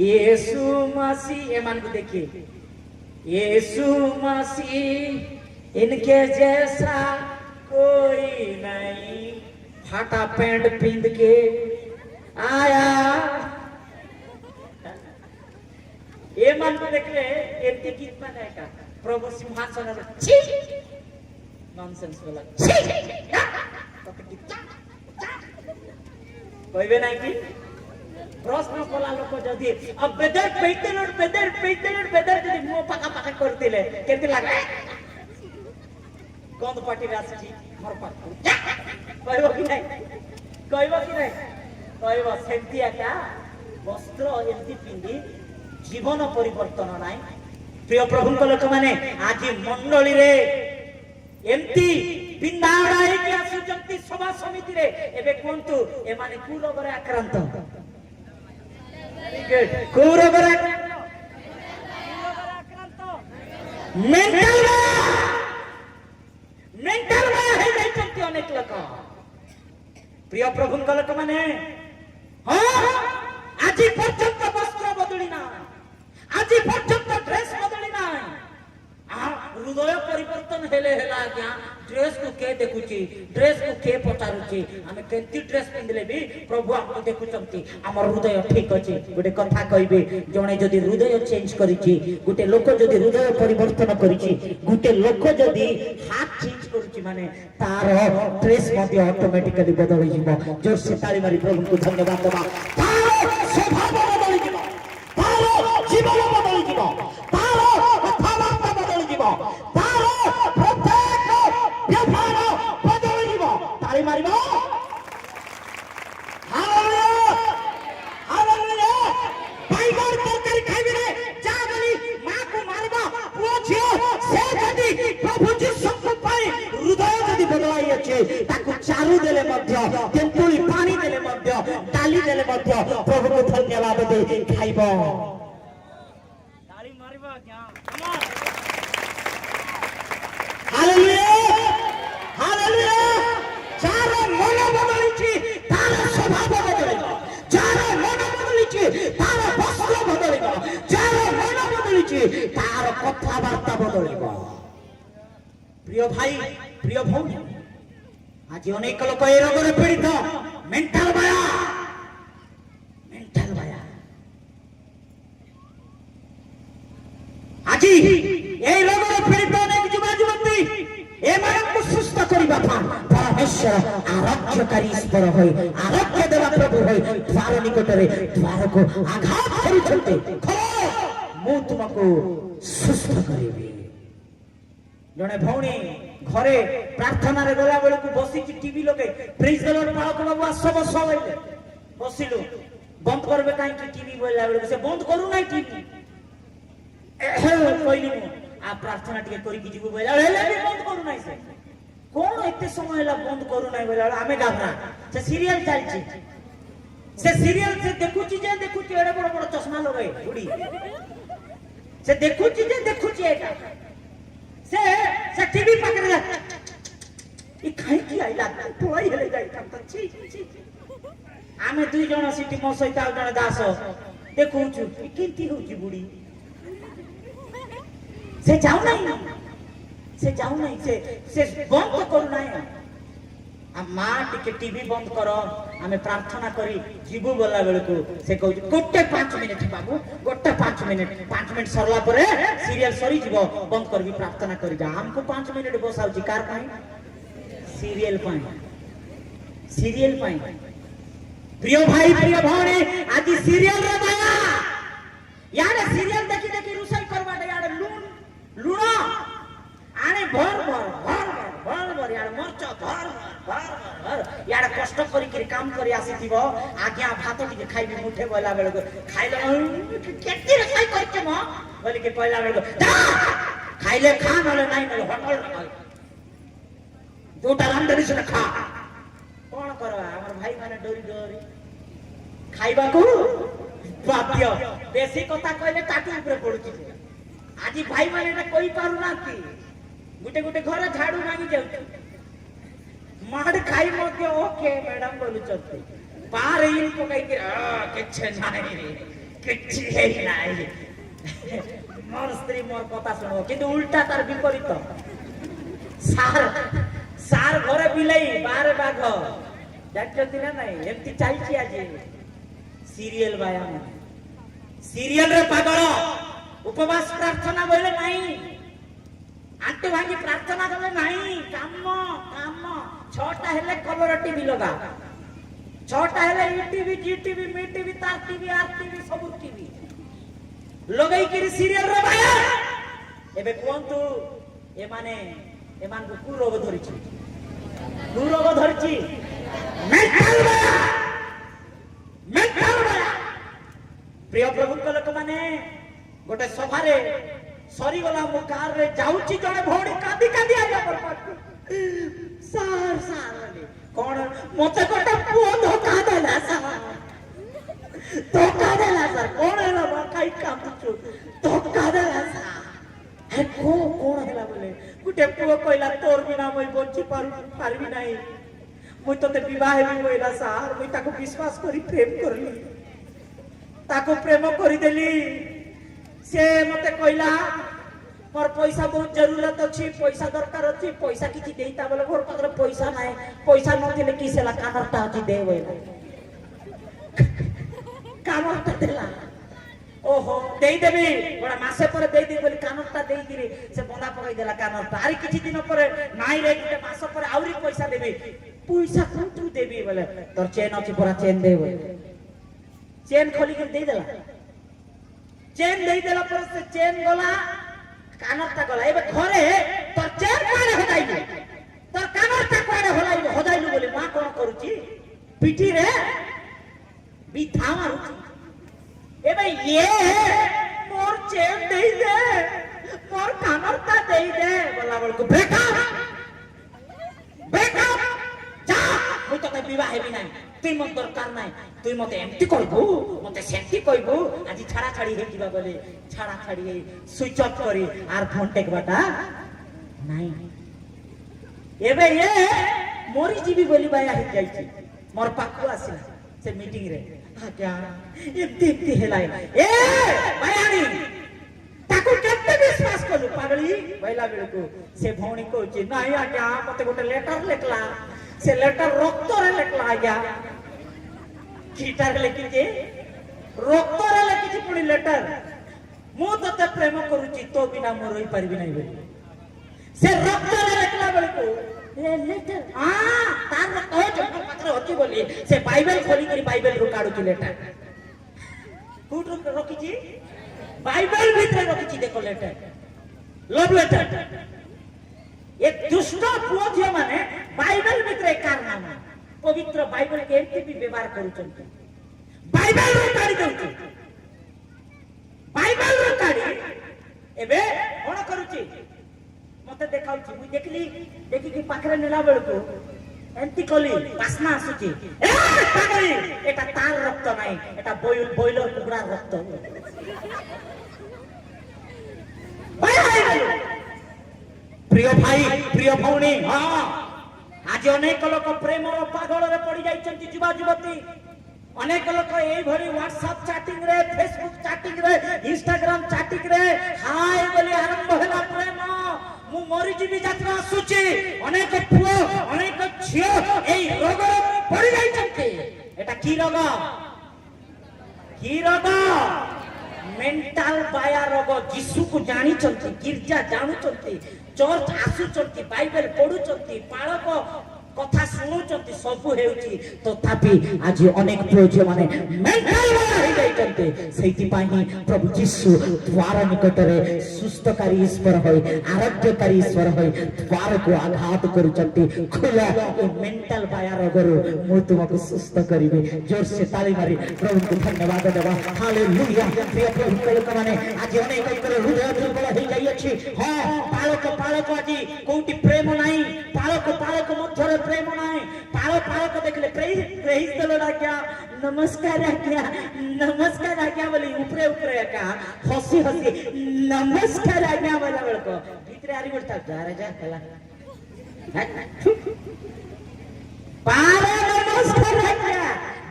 S1: यीशु मसीह ए मान को देखिए यीशु मसीह इनके जैसा कोई नहीं फाटा पैंट पिंद के आया ये मन को देख ले एते गीत माने का प्रभु सिंहासन छी नॉनसेंस बोला छी तो गीत कहबे नहीं कि प्रश्न कला लोक जदी अब बेदर जदी मुंह पाका करतिले केते लागे कौन पार्टी रासी मोर पार्टी कहबो कि नहीं कहबो सेंती आका वस्त्र एंती पिंदी जीवन परिवर्तन नाई प्रिय प्रभु लोक माने आज मंडली रे एंती बिंदाड़ा है कि आसुचंती सभा समिति रे एबे कोंतु ए माने कुरोगरे आक्रांत कुरोगरे आक्रांत मेंटल है जाइचंती अनेक लोक प्रिय प्रभु लोक माने हां आज पर्यंत वस्त्र बदली ना आज पर्यंत ड्रेस बदली ना हृदय परिवर्तन हेले हेला क्या ड्रेस को के देखुची ड्रेस को के पचारुची हमें केंती ड्रेस पिंदले भी प्रभु हमको देखुचंती हमर हृदय ठीक अछि गोटे कथा कहबे जणे जदी हृदय चेंज करिची गोटे लोक जदी हृदय परिवर्तन करिची गोटे लोक जदी हाथ चेंज करिची माने तार ड्रेस मध्ये ऑटोमेटिकली बदल जिवो जोर से ताली मारी प्रभु को धन्यवाद देबा तार स्वभाव बदल जिवो तार जीवन बदल जिवो तार कथाबार्ता बदल जिवो तार प्रत्येक व्यवहार बदल जिवो ताली मारिबो हालेलुया बाइगन तरकारी खाइबे रे जा बोली मां को मारबा पुओ छियो से जदी प्रभु जीसु को पाई हृदय जदी बदलाई अछि ताकू चारू देले मध्य तेंतुली पानी देले मध्य डाली गाली देले मध्य प्रभु को धन्यवाद दे खाइब
S3: ताली मारिबा क्या कम ऑन
S1: हालेलुया हालेलुया যার মন বদলিছি তার স্বভাব বদলিব যার মন বদলিছি তার বস্ত্র বদলিব যার মন বদলিছি তার কথাবার্তা বদলিব প্রিয় ভাই প্রিয় ভৌণী আজ অনেক লোক এই রোগরে পীড়িত মেন্টাল বায়া আজি এই রোগরে পীড়িত অনেক যুবা যুবতী এମାନଙ୍କୁ ସୁସ୍ଥ କରିବା ପାଇଁ ପରମେଶ୍ୱର ଆରୋଗ୍ୟକାରୀ ଈଶ୍ୱର ହୋଇ ଆରୋଗ୍ୟ ଦେବା ପ୍ରଭୁ ହୋଇ ଦ୍ୱାର ନିକଟରେ ଦ୍ୱାରକୁ ଆଘାତ କରୁଛନ୍ତି ମୁଁ ତୁମକୁ ସୁସ୍ଥ କରିବି ଜଣେ ଭଉଣୀ ଘରେ ପ୍ରାର୍ଥନାରେ ଗଲା ବେଳକୁ ବସିଛି ଟିଭି ଲଗେଇ ପ୍ରେଜ ଦ ଲର୍ଡ ବାଳକ ବାବୁ ଆସ ବସ ବୋଇଲେ ବସିଲୁ ବନ୍ଦ କରିବେ କାହିଁକି ଟିଭି ବୋଇଲା ବେଳକୁ ସେ ବନ୍ଦ କରୁନାହିଁ ଟିଭି କହିଲି ମୁଁ आ प्रार्थना टिके करी की जीव बोला हेले भी बंद करू नाही से कोन एते समय होला बंद करू नाही बोला आमे गाभरा से सीरियल चलची से सीरियल से देखुची एडे बड़ बड़ चश्मा लगाई उडी से देखुची एटा से टीवी पकड़ ले ई खाई की आइला तोई हेले जाई त छी आमे दुई जण सिटी मो सहित आ जण दास देखुछु किंती होची बुडी से जाऊ नहीं से बंद करू नहीं आ मां टिके टीवी बंद करो हमें प्रार्थना करी जीवु बोला बेल को से कहू गोटे 5 मिनिट बाबू गोटे 5 मिनिट सरला परे सीरियल सरी जीवो बंद करबी प्रार्थना करी जा हमको 5 मिनिट बसाउ जी कार पाई सीरियल पाई प्रिय भाई प्रिय भौणी आज सीरियल रे माया यार सीरियल देखी देखी रुसाई करबा यार लूण आने भर यार मरच भर यार कष्ट करी काम करी आसीथिबो आज्ञा भात टिके खाइबी मुठे बोला बेल खाइले केती रे खाइ करके म बोली के पहिला बेल खाइले खा नले नाही नले होटल जोटा रांधरी से खा कोन करबा हमर भाई माने डोरी खाइबा को बाध्य बेसी कथा कहले टाटू ऊपर पड़ुची आज भाई माने कोई पारु ना कि गुटे घर झाड़ू मांगी जाउ माड खाई मके ओके मैडम बोलु चलते पार इन पकाई के किछ नाही रे किछ हे नाही मोर स्त्री मोर कथा सुनो किंतु उल्टा तार विपरीत सार घरे बिलाई बारे बाघ जाचती ना नाही एमती चालची आज सीरियल बाया सीरियल रे पागल उपवास प्रार्थना बोले नहीं आंटे भांगी प्रार्थना बोले नहीं काम छोटा हेले खबर टीवी लगा छोटा हेले ईटीवी जीटीवी मीटीवी तार टीवी आर टीवी सब टीवी लगाई के सीरियल रे भाई एबे कोंतु ए माने एमान को कुरोग धरिछि मेंटल प्रिय प्रभु को लोक माने गोटे सभारे सरी गला मो कार रे जाउची जणे भौणी कादी आया पर सार कोन मते गोटे पुओ धोखा देला सर कोन हैला बा काई काम छु धोखा देला सर हे कोन हैला बोले गोटे पुओ कहला तोर बिना মই बंची पारबी नाही মই तते विवाह भी होइला सर মই ताको विश्वास करी प्रेम करली ताको प्रेम करी देली से मते कहला मोर पैसा बहुत जरूरत अछि पैसा दरकार अछि पैसा किछि देइता बोले मोर पाखरे पैसा नाही पैसा नथिले किसेला कानरटा अछि दे बोले कानरटा देला ओहो देई देबी बड़ा मासे पर देई दे बोले कानरटा देई दिरे से बंदा पकाई देला कानरटा आरी किछि दिन पर नाही रे गुटे मास पर आउरी पैसा देबी पैसा कोंतु देबी बोले तोर चेन अछि पूरा चेन दे बोले चेन खोली के देई देला चेन देई देला पर से चेन गला कानरटा गला एबे घरे तोर चेन कोने हदाइबे तोर कानरटा कोने हदाइलु बोले मा कोन करूची पिटी रे बिथा मारुची एबे ये मोर चेन देई दे मोर कानरटा देई दे बोला बोल को ब्रेकअप जा मुई तो विवाह हेबी नाही তুই মত দরকার নাই তুই মতে এমতি কইবু মতে সেমতি কইবু আজি ছাড়া ছাড়ি হই দিবা বলে ছাড়া ছাড়ি হই সুইচ অফ করি আর ফোন টেকবাটা নাই এবে এ মরি জিবি বলি বায়া হই যাইছি মোর পাখু আসিলা সে মিটিং রে আজ্ঞা এমতি এমতি হেলাই এ বায়ানি তাকু কেতে বিশ্বাস কলু পাগলি বইলা বেলকু সে ভৌणी কইছি নাই আজ্ঞা মতে গোটে লেটার লেখলা সে লেটার রক্তরে লেখলা আজ্ঞা কিটারে লেখিছে রক্তরে লেখিছে পুଣି লেটার মু ততে প্রেম କରୁଛି তো বিনা মু রই পারবি নাই বলি সে রক্তরে লেখলা বেলকু এ লেটার তার রক্ত জন্ম পাত্র ଅଛି বলি সে বাইবেল খোলি কৰি বাইবেল রু কাढୁଛି লেটার কোট রখিছি বাইবেল ভিতরে রখিছি দেখো লেটার লভ লেটার এ দুষ্ট পুଅ ଝିଅ ମାନେ বাইবেল ভিতরে কারনামা পবিত্র বাইবেল কে এমতি भी ব্যবহার କରୁଛନ୍ତି বাইবেল ରୁ କାଢି ଦଉଛନ୍ତି বাইবেল ରୁ କାଢି ଏବେ କଣ କରୁଛି ମତେ ଦେଖାଉଛି ମୁଁ ଦେଖିକି ପାଖରେ ନେଲା ବେଳକୁ ଏମତି କଲି ବାସ୍ନା ଆସୁଛି ଏ ପାଗଳି এটা তার রক্ত নাই এটা বয়লর কুকুড়ার রক্ত প্রিয় ভাই প্রিয় ভৌণী আজ অনেক লোক প্রেমর পাগলরে পড়ি যাইଛନ୍ତି যুবা যুবতী অনেক লোক এইভাবে হোয়াটসঅ্যাপ চ্যাটিং রে ফেসবুক চ্যাটিং রে ইনস্টাগ্রাম চ্যাটিং রে হাই বলি আরম্ভ হেলা প্রেম মু মরি ଯିବି যাত্রা আসুଛି অনেক পুଅ অনেক ঝিও এই রোগরে পড়ি যাইଛନ୍ତି এটা কি রোগ মেন্টাল বায়া রোগ যিশুକୁ ଜାଣିଛନ୍ତି ଗିର୍ଜା ଜାଣୁଛନ୍ତି ଚର୍ଚ୍ଚ ଆସୁଛନ୍ତି ବାଇବେଲ ପଢୁଛନ୍ତି ପାଳକ কথা শুনুଛନ୍ତି ସବୁ ହେଉଛି ତଥାପି ଆଜି ଅନେକ ପୁଅ ଝିଅମାନେ ମେଣ୍ଟାଲ ବାୟା ହେଇଯାଇଛନ୍ତି ସେଇଥିପାଇଁ ହିଁ ପ୍ରଭୁ ଯୀଶୁ ଦ୍ୱାର ନିକଟରେ ସୁସ୍ଥକାରୀ ଈଶ୍ୱର ହୋଇ ଆରୋଗ୍ୟକାରୀ ଈଶ୍ୱର ହୋଇ ଦ୍ୱାରକୁ ଆଘାତ କରୁଛନ୍ତି ଖୋଲା ଏ ମେଣ୍ଟାଲ ବାୟା ରୋଗରୁ ମୁଁ ତୁମକୁ ସୁସ୍ଥ କରିବି ଜୋରସେ ତାଳି ମାରି ପ୍ରଭୁଙ୍କୁ ଧନ୍ୟବାଦ ଦେବା ହାଲେଲୁୟା ପ୍ରିୟ ପ୍ରଭୁଙ୍କ ଲୋକମାନେ ଆଜି ଅନେକଙ୍କର ହୃଦୟ ଦୁର୍ବଳ ହେଇଯାଇଅଛି ହଁ ପାଳକ ଆଜି କୋଉଠି ପ୍ରେମ ନାହିଁ ପାଳକ ମଧ୍ୟରେ प्रेम नाही पाळक देखले प्रेज देलो आज्ञा नमस्कार आज्ञा बोली ऊपरे आज्ञा हसी नमस्कार आज्ञा बोला बेलको भीतरे आरी बोलता जा रे जा हला पारे नमस्कार आज्ञा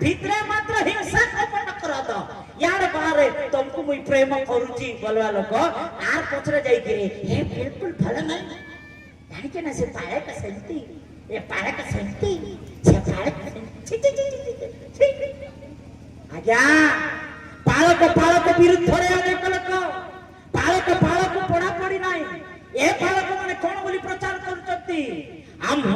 S1: भीतरे मात्र हिंसा कपट कर दो यार बारे तुमको मुई प्रेम करूची बोलवा लोक आर पछरे जाई के हे बिल्कुल भलो नहीं जानि के ना से पाळक सेंती ये पालक सेंती छे पालक आज्ञा पालक विरुद्ध रे अनेक लोक पालक पड़ा पड़ी नाही ए पालक माने कोन बोली प्रचार करचंती आम्ह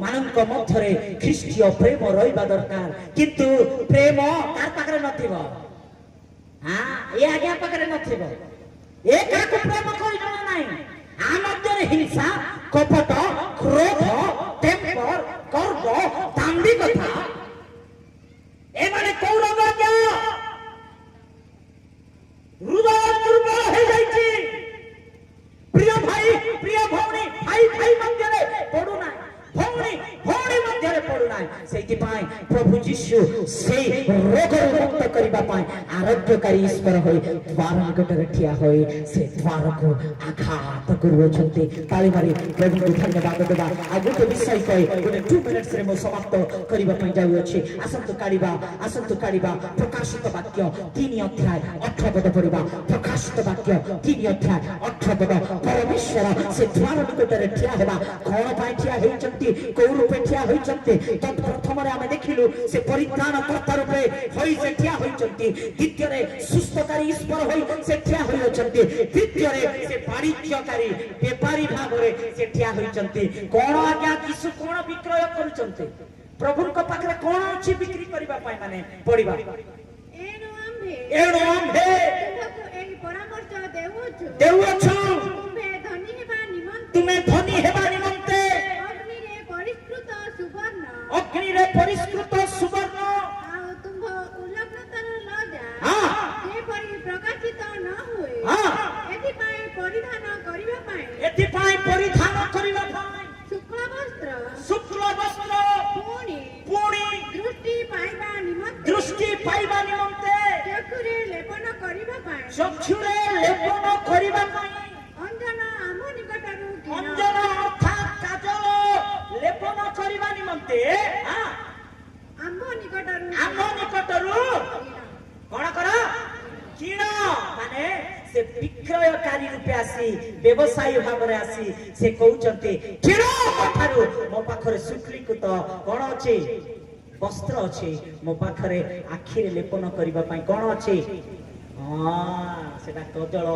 S1: मानक मध्यरे ख्रीष्टीय प्रेम रहिबा दरकार किंतु प्रेम तार पाखरे नथिबो हां ए आज्ञा पाखरे नथिबो ए काको प्रेम कोइ जणा नाही आ मध्यरे हिंसा कपट क्रोध टेम्पर गर्व दाम्भिकता ए माने कौरव क्या हृदय दुर्बल हो जाइछि प्रिय भाई प्रिय भौणी भाई मध्यरे पडु ना भौणी मध्यरे पडु ना सेति पाई प्रभु यीशु से रोग मुक्त करिबा पाई आरोग्यकारी ईश्वर होई द्वार निकटरे ठिया होई से द्वार को आघात करूछन्ते ताली मारी प्रभु को धन्यवाद देबा आ गोटे विषय कहि गोटे 2 मिनिट्स रे मो समाप्त करिबा पई जाउ अछि आसंतु काढिबा प्रकाशित वाक्य 3 अध्याय 18 पद पढिबा प्रकाशित वाक्य 3 अध्याय 18 पद परमेश्वर से द्वार निकटरे ठिया हेबा कोन पाई ठिया हेचन्ति को रूपे ठिया होइचन्ते तत् प्रथम रे हमें देखिलु से परित्राण कर्ता रूपे होई से ठिया होइचन्ति द्वितीय रे सुस्थकारी ईश्वर होई से ठिया होइचन्ति तृतीय रे से वाणिज्यकारी व्यापारी भाव रे से ठिया होइचन्ति कोन आज्ञा किसु कोन विक्रय करूचन्ति प्रभु को पाखरे कोन अछि बिक्री करबा पाई माने पडिबा एनो आम्भे
S2: तुमको एक परामर्श देउछु
S1: तुम्हें धनी हेबा निमंते अग्नि रे परिष्कृत सुवर्ण
S2: तुम उल्लग्नतर न जा
S1: हां
S2: जे परि प्रकाशित न हुए
S1: हां
S2: एति पाए परिधान करिबा पाए शुक्ल वस्त्र
S1: पुणी
S2: दृष्टि
S1: ଚକ୍ଷୁରେ ଲେପନ କରିବା ପାଇଁ
S2: ଅଞ୍ଜନ ଆମ ନିକଟରୁ କିଣ।
S1: ଅଞ୍ଜନ ଅର୍ଥାତ୍ କାଜଲ ଲେପନ କରିବା ନିମନ୍ତେ
S2: ଆମ ନିକଟରୁ
S1: ଆମ ନିକଟରୁ କଣ କର କିଣ ମାନେ ସେ ବିକ୍ରୟକାରୀ ରୂପେ ଆସି ବ୍ୟବସାୟୀ ଭାବରେ ଆସି ସେ କହୁଛନ୍ତି କିଣ ଠାରୁ ମୋ ପାଖରେ ଶୁକ୍ଳୀକୃତ କଣ ଅଛି ବସ୍ତ୍ର ଅଛି ମୋ ପାଖରେ ଆଖିରେ ଲେପନ କରିବା ପାଇଁ କଣ ଅଛି ସେଟା କଜଳ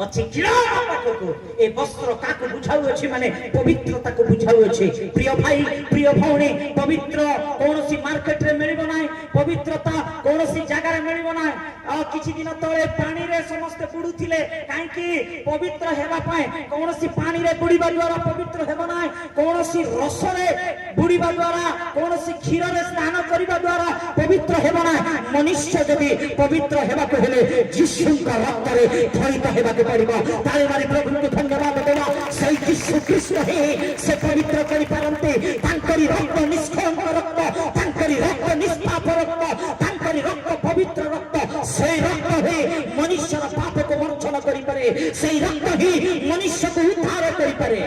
S1: ଅଛି କିଣ ପାଖକୁ ଏ ବସ୍ତ୍ର କାକୁ ବୁଝାଉଅଛି ମାନେ ପବିତ୍ରତାକୁ ବୁଝାଉଅଛି ପ୍ରିୟ ଭାଇ ପ୍ରିୟ ଭଉଣୀ ପବିତ୍ର କୌଣସି ମାର୍କେଟରେ ମିଳିବ ନାହିଁ ପବିତ୍ରତା କୌଣସି ଜାଗାରେ ମିଳିବ ନାହିଁ ଆଉ କିଛି ଦିନ ତଳେ ପାଣିରେ ସମସ୍ତେ ବୁଡୁଥିଲେ କାହିଁକି ପବିତ୍ର ହେବା ପାଇଁ କୌଣସି ପାଣିରେ ବୁଡିବା ଦ୍ୱାରା ପବିତ୍ର ହେବ ନାହିଁ କୌଣସି ରସରେ ବୁଡିବା ଦ୍ୱାରା କୌଣସି କ୍ଷୀରରେ ସ୍ନାନ କରିବା ଦ୍ୱାରା ପବିତ୍ର ହେବ ନାହିଁ ମନୁଷ୍ୟ ଯଦି ପବିତ୍ର ହେବାକୁ ହେଲେ ଯୀଶୁଙ୍କ ରକ୍ତରେ ଧରିତ ହେବାକୁ ପଡିବ ତାଳି ମାରି ପ୍ରଭୁଙ୍କୁ ଧନ୍ୟବାଦ ଦେବା ସେଇ ଯୀଶୁ ଖ୍ରୀଷ୍ଟ ହିଁ ସେ ପବିତ୍ର କରିପାରନ୍ତି ତାଙ୍କରି ରକ୍ତ ନିଷ୍କଳଙ୍କ ରକ୍ତ ତାଙ୍କରି ରକ୍ତ ନିଷ୍ପାପ ରକ୍ତ ତାଙ୍କରି ରକ୍ତ ପବିତ୍ର ରକ୍ତ ସେଇ ରକ୍ତ ହିଁ ମନୁଷ୍ୟର ପାପକୁ ମୋଚନ କରିପାରେ ସେଇ ରକ୍ତ ହିଁ ମନୁଷ୍ୟକୁ ଉଦ୍ଧାର କରିପାରେ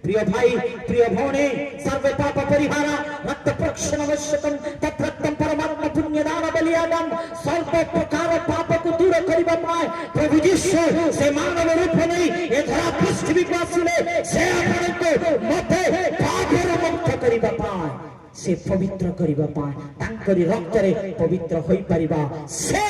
S1: प्रिय भाई प्रिय भौणी सर्वे पाप परिहार रक्त प्रोक्षण आवश्यकम तत्रत्तम परमात्मा पुण्यदान बलियादम सर्व प्रकार पाप को दूर करिबा पाए प्रभु यीशु से मानव रूप नहीं ए धरा पृथ्वी को आसिले से आपण को मते पापर मुक्त करिबा पाए से पवित्र करिबा पाए तांकरी रक्त रे पवित्र होई परिबा से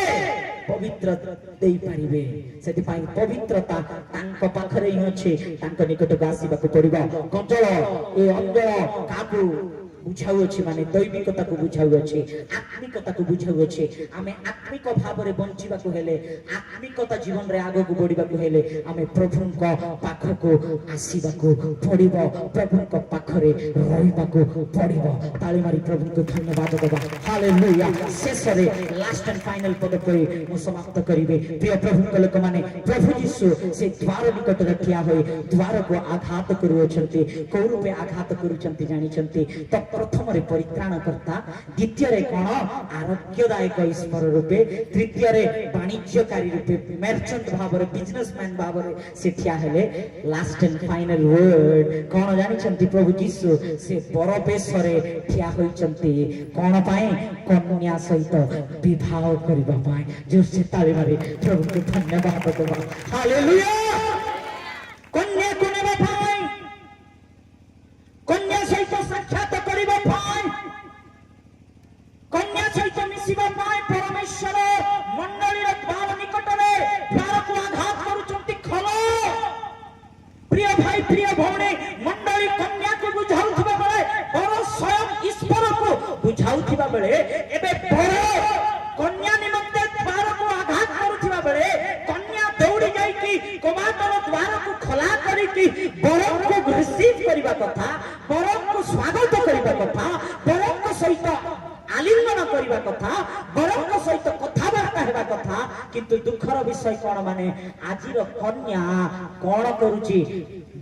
S1: पवित्र देई परिबे सेति पाई पवित्रता तांको पाखरे ही अछि तांको निकटକୁ ଆସିବାକୁ ପଡିବ କଜଳ ଏ ଅଞ୍ଜଳ କାକୁ ବୁଝାଉଅଛି ମାନେ ଦୈବିକତାକୁ ବୁଝାଉଅଛି ଆତ୍ମିକତାକୁ ବୁଝାଉଅଛି ଆମେ ଆତ୍ମିକ ଭାବରେ ବଞ୍ଚିବାକୁ ହେଲେ ଆତ୍ମିକତା ଜୀବନରେ ଆଗକୁ ବଢିବାକୁ ହେଲେ ଆମେ ପ୍ରଭୁଙ୍କ ପାଖକୁ ଆସିବାକୁ ପଡିବ ପ୍ରଭୁଙ୍କ ପାଖରେ ରହିବାକୁ ପଡିବ ତାଳି ମାରି ପ୍ରଭୁଙ୍କୁ ଧନ୍ୟବାଦ ଦେବା ହାଲେଲୁୟା ଶେଷରେ ଲାଷ୍ଟ ଆଣ୍ଡ ଫାଇନାଲ ପଦ କହି ମୁଁ ସମାପ୍ତ କରିବି ପ୍ରିୟ ପ୍ରଭୁଙ୍କ ଲୋକମାନେ ପ୍ରଭୁ ଯୀଶୁ ସେ ଦ୍ୱାର ନିକଟରେ ଠିଆ ହୋଇ ଦ୍ୱାରକୁ ଆଘାତ କରୁଅଛନ୍ତି କୋଉ ରୂପେ ଆଘାତ କରୁଛନ୍ତି ଜାଣିଛନ୍ତି ତ प्रथम परित्राणकर्ता द्वितीय कौन आरोग्यदायक ईश्वर रूपे तृतीय वाणिज्यकारी रूपे मर्चेंट भाव बिजनेसमैन भाव से ठिया हेले लास्ट एंड फाइनल वर्ड कौन जानी प्रभु यीशु से बर बेश ठिया होइचंती कौन पाए कन्या सहित विवाह करबा पाए जो से ताली मारी प्रभु को धन्यवाद देबा हालेलुया कन्या को नेबा पाए कन्या सहित साक्षात करिबा पाए कन्या सहित मिसिबा पाए परमेश्वर मंडली द्वार निकटरे द्वार को आघात करूचंती खलो प्रिय भाई प्रिय भौणी मंडली कन्या को बुझाउथिबा बेले बर स्वयं ईश्वर को बुझाउथिबा बेले एबे बर कन्या निमंते द्वार को आघात करूथिबा बेले कन्या दौड़ी जाई की कमातर द्वार को खोला करी की बर को रिसीव करिबा कथा बर को स्वागत करिबा कथा बर को सहित आलिंगन करबा कथा बरक सहित कथाबार्ता हेबा कथा किंतु दुखर विषय कोन माने आजिर कन्या कोन करूची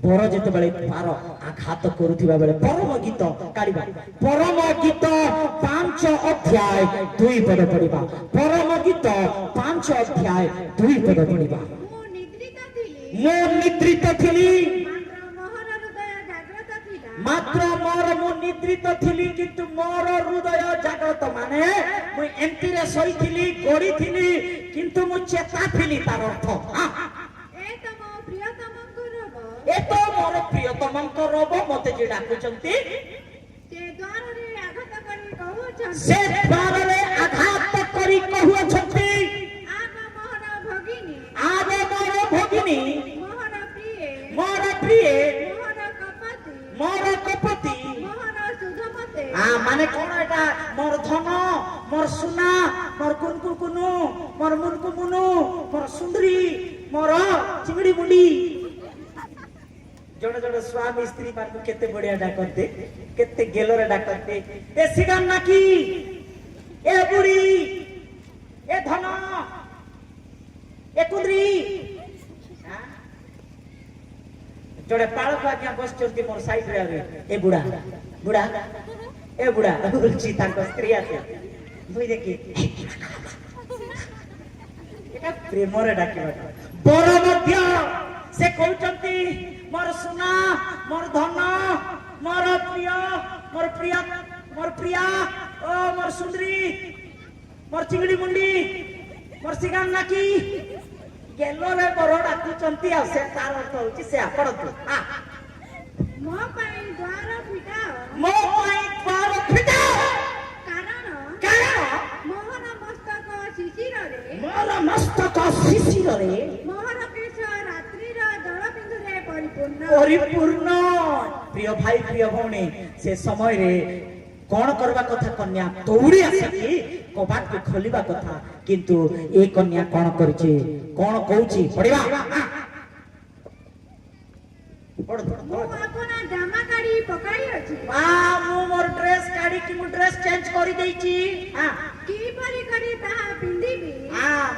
S1: बर जेते बेले पार आघात करूथिबा बेले परम गीत काढिबा परम गीत 5 अध्याय 2 पद पढिबा परम गीत 5 अध्याय 2 पद पढिबा मो निद्रित थिली मात्र मोर मु निद्रित थिली किंतु मोर हृदय जागृत माने मु एमती रे सोई थिली गड़ी थिली किंतु मु चेता थिली तार अर्थ ए तो मोर प्रियतमंक रब मते जे डाकुचंती से द्वार रे आघात करी कहउछंती आगे मोर भगिनी मोर प्रिय मोर कपति माने कौन एटा मोर धन मोर सुना मोर कुनकु कुनु मोर मुनकु मुनु मोर सुंदरी मोर चिंगड़ी मुंडी जड़े जड़े स्वामी स्त्री मान को केते बढ़िया डाकते केते गेलरे डाकते ए सिगान नाकी ए बुढ़ी ए धन ए कुंदरी जोड़े पालक आज्ञा बस चलती मोर साइड रे आवे ए बुढ़ा बुढ़ा ए बुढ़ा बोलची ताको स्त्री आते मुई देखी এটা প্রেমরে ডাকিবাটা বড় ମଧ୍ୟ ସେ କହୁଛନ୍ତି ମୋର ସୁନା ମୋର ଧନ ମୋର ପ୍ରିୟା ଓ ମୋର ସୁନ୍ଦରୀ ମୋର ଚିଙ୍ଗଡି ମୁଣ୍ଡି ମୋର ସିଗାନ ନାକି ଗେଲରେ ବର ଡାକୁଛନ୍ତି ଆଉ ସେ ତାର ଅର୍ଥ ହଉଛି ସେ ଆପଣଙ୍କୁ
S2: ମୋ ପାଇଁ ଦ୍ୱାର ଫିଟାଅ
S1: ମୋ ପାଇଁ ଦ୍ୱାର ଫିଟାଅ କାରଣ
S2: ମୋହନ ମସ୍ତକ ଶିଶିରରେ
S1: ମୋର ମସ୍ତକ ଶିଶିରରେ
S2: ମୋହନ କେଶ ରାତ୍ରିର ଜଳବିନ୍ଦୁରେ ପରିପୂର୍ଣ୍ଣ
S1: ପରିପୂର୍ଣ୍ଣ ପ୍ରିୟ ଭାଇ ପ୍ରିୟ ଭଉଣୀ ସେ ସମୟରେ କଣ କରିବା କଥା କନ୍ୟା ଦୌଡ଼ି ଆସିକି କବାଟକୁ ଖୋଲିବା କଥା କିନ୍ତୁ ଏ କନ୍ୟା କଣ କରିଛି କଣ କହୁଛି ପଢିବା
S2: ମୁଁ ଆପଣା ଜାମା କାଢି ପକାଇଅଛି
S1: ମୁଁ ମୋର ଡ୍ରେସ କାଢିକି ମୁଁ ଡ୍ରେସ ଚେଞ୍ଜ କରିଦେଇଛି
S2: କିପରି କରି ତାହା ପିନ୍ଧିବି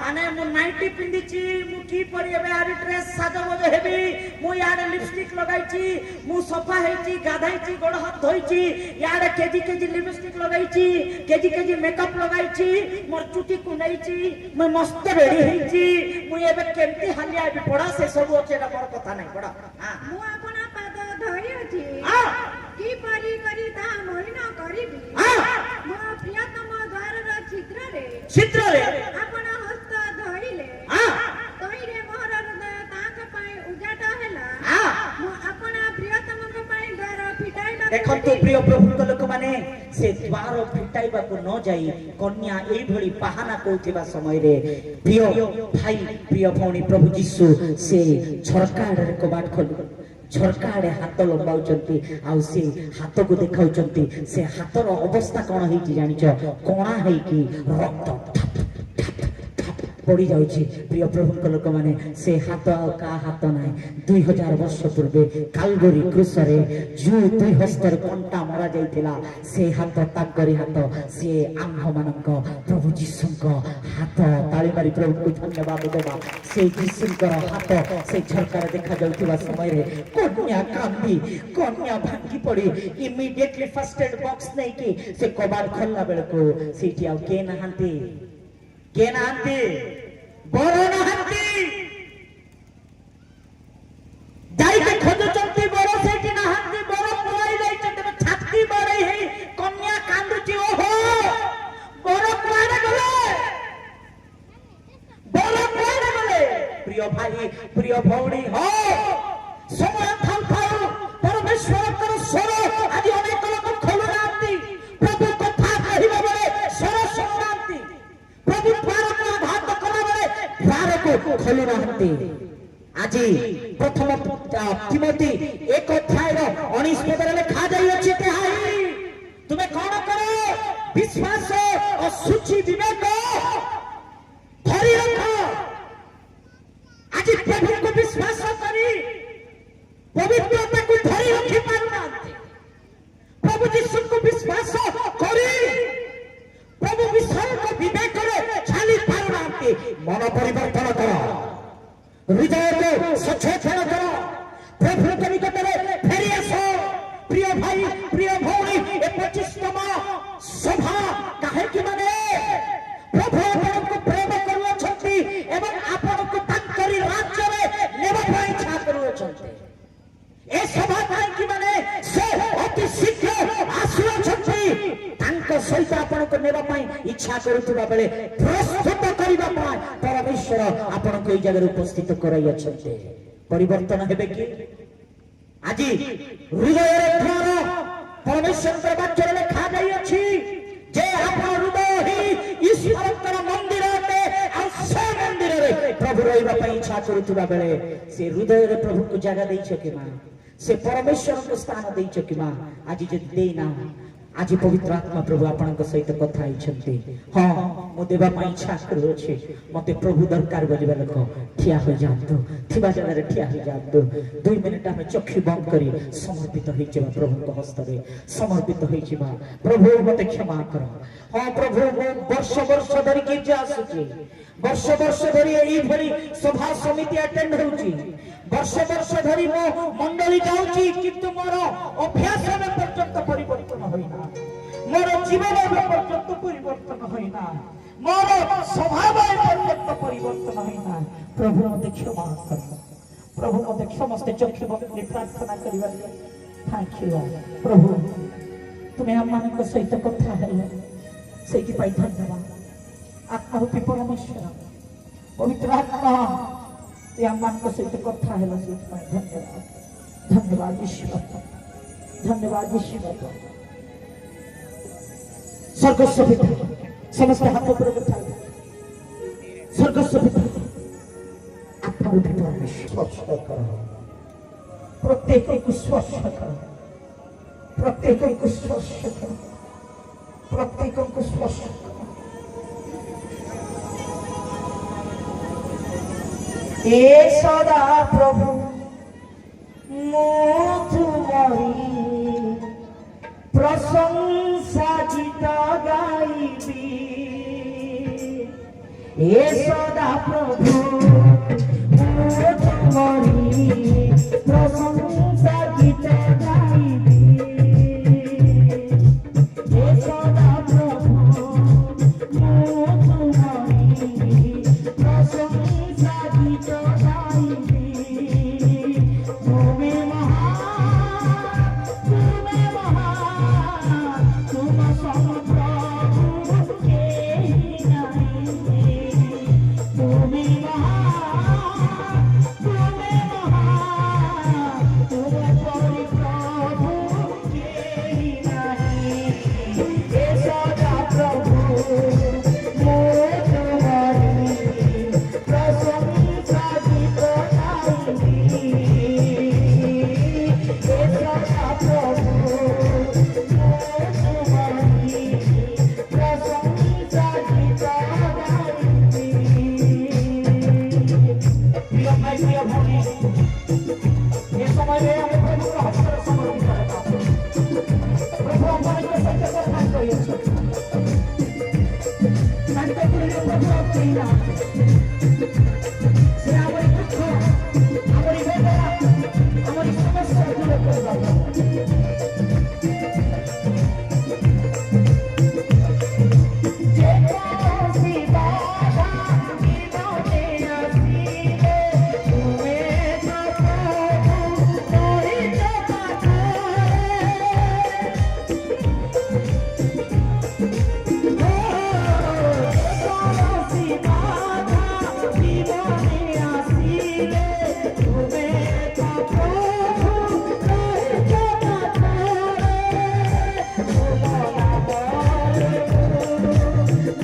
S1: ମାନେ ମୁଁ ନାଇଟି ପିନ୍ଧିଛି ମୁଁ କିପରି ଏବେ ଆରି ଡ୍ରେସ ସାଜବଜ ହେବି ମୁଁ ଇଆଡେ ଲିପଷ୍ଟିକ ଲଗାଇଛି ମୁଁ ସଫା ହେଇଛି ଗାଧାଇଛି ଗୋଡ ହାତ ଧୋଇଛି ଇଆଡେ କେଜି କେଜି ଲିପଷ୍ଟିକ ଲଗାଇଛି କେଜି ମେକଅପ ଲଗାଇଛି ମୋର ଚୁଟି କୁଣ୍ଡାଇଛି ମୁଁ ମସ୍ତ ରେଡି ହେଇଛି ମୁଁ ଏବେ କେମିତି ହାଲିଆ ହେବି ପଢା ସେ ସବୁ ଅଛି ଏଟା ବଡ କଥା ନାହିଁ ପଢା
S2: ମୁଁ ଆପଣା ପାଦ ଧରିଅଛି କିପରି କରି ତାହା ମଳିନ କରିବି ମୋ ପ୍ରିୟତମ ଦ୍ୱାରର ଛିଦ୍ରରେ ଆପଣା ହସ୍ତ ଧଇଲେ ତହିଁରେ ମୋହର ହୃଦୟ ତାଙ୍କ ପାଇଁ ଉଜାଟ ହେଲା ମୁଁ ଆପଣା ପ୍ରିୟତମଙ୍କ ପାଇଁ ଦ୍ୱାର ଫିଟାଇବା
S1: ଦେଖନ୍ତୁ ପ୍ରିୟ ପ୍ରଭୁଙ୍କ ଲୋକମାନେ ସେ ଦ୍ୱାର ଫିଟାଇବାକୁ ନ ଯାଇ କନ୍ୟା ଏଇଭଳି ବାହାନା କହୁଥିବା ସମୟରେ ପ୍ରିୟ ଭାଇ ପ୍ରିୟ ଭଉଣୀ ପ୍ରଭୁ ଯୀଶୁ ସେ ଝରକା ଆଡରେ କବାଟ ଖୋଲି ଝରକା ଆଡେ ହାତ ଲମ୍ବାଉଛନ୍ତି ଆଉ ସେ ହାତକୁ ଦେଖାଉଛନ୍ତି ସେ ହାତର ଅବସ୍ଥା କଣ ହେଇଛି ଜାଣିଛ କଣା ହେଇକି ରକ୍ତ ପଡି ଯାଉଛି ପ୍ରିୟ ପ୍ରଭୁଙ୍କ ଲୋକମାନେ ସେ ହାତ ଆଉ କାହା ହାତ ନାହିଁ 2000 ବର୍ଷ ପୂର୍ବେ କାଲବରୀ କ୍ରୁଶରେ ଯୋଉ ଦୁଇ ହସ୍ତରେ କଣ୍ଟା ମରା ଯାଇଥିଲା ସେ ହାତ ତାଙ୍କରି ହାତ ସେ ଆମ୍ଭମାନଙ୍କ ପ୍ରଭୁ ଯୀଶୁଙ୍କ ହାତ ତାଳି ମାରି ପ୍ରଭୁଙ୍କୁ ଧନ୍ୟବାଦ ଦେବା ସେ ଯୀଶୁଙ୍କର ହାତ ସେ ଝରକାରେ ଦେଖାଯାଉଥିବା ସମୟରେ କନ୍ୟା କାନ୍ଦି କନ୍ୟା ଭାଙ୍ଗି ପଡି ଇମିଡିଏଟଲି ଫାର୍ଷ୍ଟ ଏଡ୍ ବକ୍ସ ନେଇକି ସେ କବାଟ ଖୋଲିଲା ବେଳକୁ ସେଇଠି ଆଉ କିଏ ନାହାନ୍ତି ବର ନାହାନ୍ତି ଯାଇକି ଖୋଜୁଛନ୍ତି ବର ସେଇଠି ନାହାନ୍ତି ବର ପଳାଇ ଯାଇଛନ୍ତି ଛାତି ବড়େଇ ହେଇ କନ୍ୟା କାନ୍ଦୁଛି ଓହୋ ବର କୁଆଡେ ଗଲେ ପ୍ରିୟ ଭାଇ ପ୍ରିୟ ଭଉଣୀ ସମୟ ଥାଉ ଥାଉ ପରମେଶ୍ୱରଙ୍କର ସ୍ୱର ଆଜି ଅନେକ ଲୋକ ଖୋଲୁନାହାନ୍ତି ପ୍ରଭୁ କଥା କହିବା ବେଳେ ସ୍ୱର ଶୁଣୁନାହାନ୍ତି ପ୍ରଭୁ ଦ୍ୱାରକୁ ଆଘାତ କଲା ବେଳେ ଦ୍ୱାରକୁ ଖୋଲୁନାହାନ୍ତି ଆଜି ପ୍ରଥମ ତିମୋଥୀ 1:19 ଲେଖାଯାଇଅଛି ତୁମେ କଣ କର ବିଶ୍ୱାସ ଓ ଶୁଚି ବିବେକ ଧରି ରଖ ଆଜି ପ୍ରଭୁଙ୍କୁ ବିଶ୍ୱାସ କରି ପବିତ୍ରତାକୁ ଧରି ରଖି ପାରୁନାହାନ୍ତି ପ୍ରଭୁ ଯୀଶୁଙ୍କୁ ବିଶ୍ୱାସ କରି ପ୍ରଭୁ ବିଷୟକୁ ବିବେକରେ ଛାଲି ପାରୁନାହାନ୍ତି ମନ ପରିବର୍ତ୍ତନ କର ହୃଦୟକୁ ସଚେତନ କର ପ୍ରଭୁଙ୍କ ନିକଟରେ ଫେରି ଆସ ପ୍ରିୟ ଭାଇ ପ୍ରିୟ ଭଉଣୀ ଏ 25ତମ ସଭା କାହିଁକି ମାନେ ପ୍ରଭୁ ଆପଣଙ୍କୁ ପ୍ରେମ କରୁଅଛନ୍ତି ଏବଂ ଆପଣଙ୍କୁ ତାଙ୍କରି ରାଜ୍ୟରେ ନେବା ପାଇଁ ଇଚ୍ଛା କରୁଅଛନ୍ତି ଏ ସଭା କାହିଁକି ମାନେ ସେ ଅତି ଶୀଘ୍ର ଆସୁଅଛନ୍ତି ତାଙ୍କ ସହିତ ଆପଣଙ୍କୁ ନେବା ପାଇଁ ଇଚ୍ଛା କରୁଥିବା ବେଳେ ପ୍ରସ୍ତୁତ କରିବା ପାଇଁ ପରମେଶ୍ୱର ଆପଣଙ୍କୁ ଏଇ ଜାଗାରେ ଉପସ୍ଥିତ କରାଇଅଛନ୍ତି ପରିବର୍ତ୍ତନ ହେବେ କି ଆଜି ହୃଦୟରେ ଧ୍ୟାନ ପରମେଶ୍ୱରଙ୍କର ବାକ୍ୟରେ ଲେଖାଯାଇଅଛି ଯେ ଆପଣ ହୃଦୟ ହିଁ ଈଶ୍ୱରଙ୍କର ମନ୍ଦିର ଅଟେ ଆଉ ସେ ମନ୍ଦିରରେ ପ୍ରଭୁ ରହିବା ପାଇଁ ଇଚ୍ଛା କରୁଥିବା ବେଳେ ସେ ହୃଦୟରେ ପ୍ରଭୁଙ୍କୁ ଜାଗା ଦେଇଛ କି ମା ସେ ପରମେଶ୍ୱରଙ୍କୁ ସ୍ଥାନ ଦେଇଛ କି ମା ଆଜି ଯଦି ଦେଇନା ଆଜି ପବିତ୍ର ଆତ୍ମା ପ୍ରଭୁ ଆପଣଙ୍କ ସହିତ କଥା ହେଇଛନ୍ତି ମୁଁ ଦେବା ପାଇଁ ଇଚ୍ଛା କରୁଅଛି ମତେ ପ୍ରଭୁ ଦରକାର ବୋଲିବା ଲୋକ ଠିଆ ହୋଇଯାଆନ୍ତୁ ଥିବା ଜାଗାରେ ଠିଆ ହୋଇଯାଆନ୍ତୁ 2 ମିନିଟ ଆମେ ଚକ୍ଷୁ ବନ୍ଦ କରି ସମର୍ପିତ ହେଇଯିବା ପ୍ରଭୁଙ୍କ ହସ୍ତରେ ସମର୍ପିତ ହେଇଯିବା ପ୍ରଭୁ ମତେ କ୍ଷମା କର ପ୍ରଭୁ ମୁଁ ବର୍ଷ ଧରି ଗୀର୍ଜା ଆସୁଛି ବର୍ଷ ଧରି ଏଇଭଳି ସଭା ସମିତି ଆଟେଣ୍ଡ ହେଉଛି ବର୍ଷ ଧରି ମୁଁ ମଣ୍ଡଳୀ ଯାଉଛି କିନ୍ତୁ ମୋର ଅଭ୍ୟାସ ପର୍ଯ୍ୟନ୍ତ ପରିବର୍ତ୍ତନ ହୋଇନା ମୋର ଜୀବନ ପର୍ଯ୍ୟନ୍ତ ପରିବର୍ତ୍ତନ ହୋଇନା ମୋର ସ୍ୱଭାବ ପର୍ଯ୍ୟନ୍ତ ପରିବର୍ତ୍ତନ ନାହିଁ ନା ପ୍ରଭୁ ମୋତେ କ୍ଷମା କର ପ୍ରଭୁ ମୋତେ ସମସ୍ତେ ଚକ୍ଷୁ ବନ୍ଦ କରି ପ୍ରାର୍ଥନା କରିବାରେ ଥ୍ୟାଙ୍କ ୟୁ ପ୍ରଭୁ ତୁମେ ଆମମାନଙ୍କ ସହିତ କଥା ହେଲ ସେଇଥିପାଇଁ ଧନ୍ୟବାଦ ଆତ୍ମାରୂପୀ ପରମେଶ୍ୱର ପବିତ୍ର ଆତ୍ମା ଏ ଆମମାନଙ୍କ ସହିତ କଥା ହେଲ ସେଇଥିପାଇଁ ଧନ୍ୟବାଦ ଧନ୍ୟବାଦ ଈଶ୍ୱର ଧନ୍ୟବାଦ ଈଶ୍ୱର ସ୍ୱର୍ଗସ୍ୱ ପିତା ସମସ୍ତେ ହାତ ଉପରେ କଥା ସ୍ୱର୍ଗସ୍ୱ ପିତା ଆତ୍ମାରୂପୀ ପରମେଶ୍ୱର ସ୍ପର୍ଶ କର ପ୍ରତ୍ୟେକଙ୍କୁ ସ୍ପର୍ଶ କର ପ୍ରତ୍ୟେକଙ୍କୁ ସ୍ପର୍ଶ କର ପ୍ରତ୍ୟେକଙ୍କୁ ସ୍ପର୍ଶ କର ଏ ସଦା ପ୍ରଭୁ ମୁଁ ତୁମରି ପ୍ରଶଂସା ଗୀତ ଗାଇବି ଏ ସଦା ପ୍ରଭୁ ମୁଁ ତୁମରି ପ୍ରଶଂସା ଗୀତ ଗାଇବି ଏ ସଦା ପ୍ରଭୁ ମୁଁ ତୁମରି ପ୍ରଶଂସା ଗୀତ ଗାଇବି ତୁମେ ମହାନ ତୁମ ସମପ୍ରଭୁ କେହି ନାହିଁ ତୁମେ ମହାନ ତୁମ ପରି ପ୍ରଭୁ କେହି ନାହିଁ ଏ ସଦା ପ୍ରଭୁ ମୁଁ ତୁମରି ପ୍ରଶଂସା ଗୀତ ଗାଇବି ଏ ସଦା ପ୍ରଭୁ ମୁଁ ତୁମରି ପ୍ରଶଂସା ଗୀତ ଗାଇବି প্রিয় ভাই প্রিয় ভগ্নী এ সময়ে আমি প্রভুর হস্তে সমর্পিত হলাম প্রভু আমাকে সত্য কথা কইছে শান্ত করে প্রভু আপনি না সে আমার দুঃখ আমার বেদনা আমার সমস্যা দূর করে দাও যে কোসি বাধা জীবনে আসিলে তুমি তো প্রভু করিতে কোসি বাধা জীবনে আসিলে তুমি তো প্রভু করিতে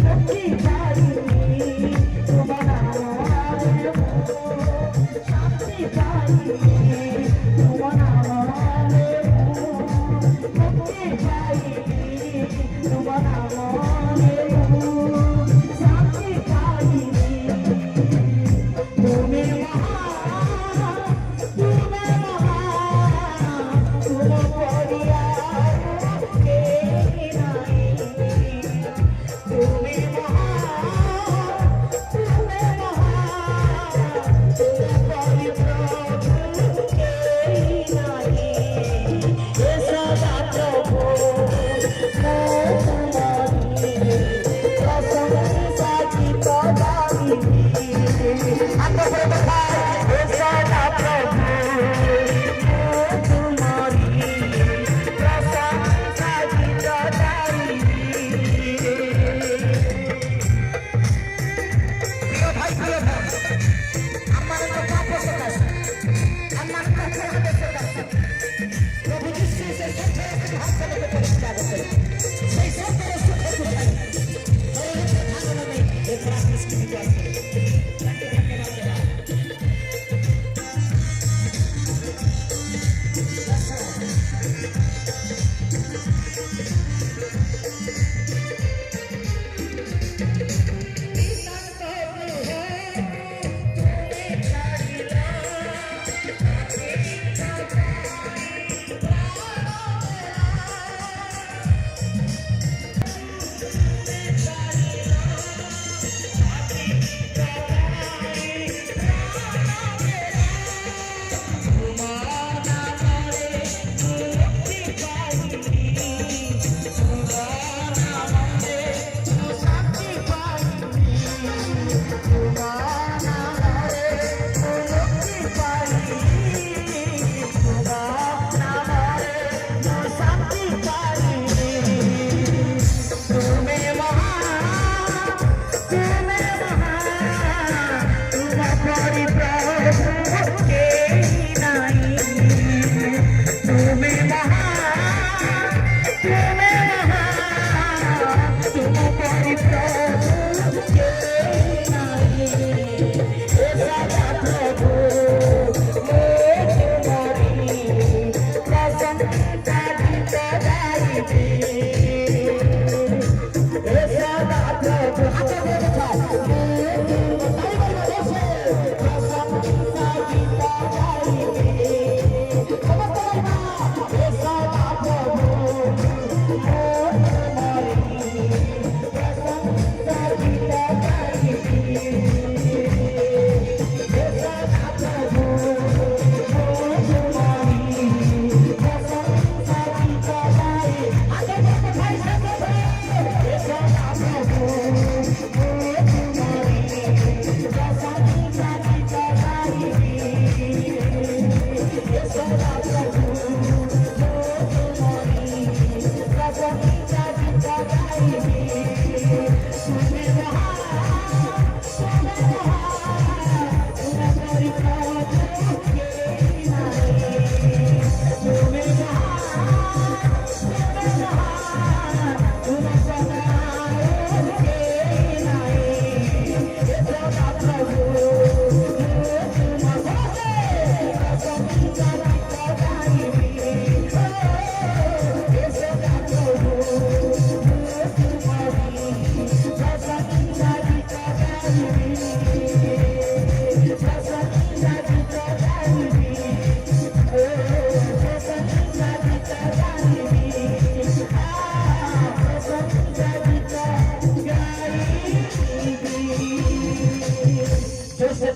S1: মুক্তি পাইনি তোমার নামে শান্তি পাইনি তোমার নামে মুক্তি পাইনি তোমার নামে শান্তি পাইনি তুমি মহান তুমি মহান তুম পরিয়ার কেহি নাই তুমি মহান তুমি মহান তুমি পরি প্রভু কেহি নাই এ সদা প্রভু ମୁଁ ତୁମରି ପ୍ରଶଂସା ଗୀତ ଗାଇବି ହାତ ଉପରେ କଥା ଏ ସଦା ପ୍ରଭୁ ମୁଁ ତୁମରି ପ୍ରଶଂସା ଗୀତ ଗାଇବି প্রিয় ভাই প্রিয় বোন ଆମମାନଙ୍କ ପାପ ସକାଶେ ଆମମାନଙ୍କ ଅପରାଧ ସକାଶେ ପ୍ରଭୁ ଯୀଶୁ ସେ ସତ୍ୟକୁ ହାସଲ କରି ପରିତ୍ୟାଗ କଲେ ସେଇ ସତ୍ୟର ସୁଖକୁ ପାଇ ଘରର ଭାଗନ ନେଇ ଏ ପ୍ରାର୍ଥନା ସ୍ଥିତିକୁ ଆସିଲେ ତାଙ୍କୁ ଧନ୍ୟବାଦ ଦେବା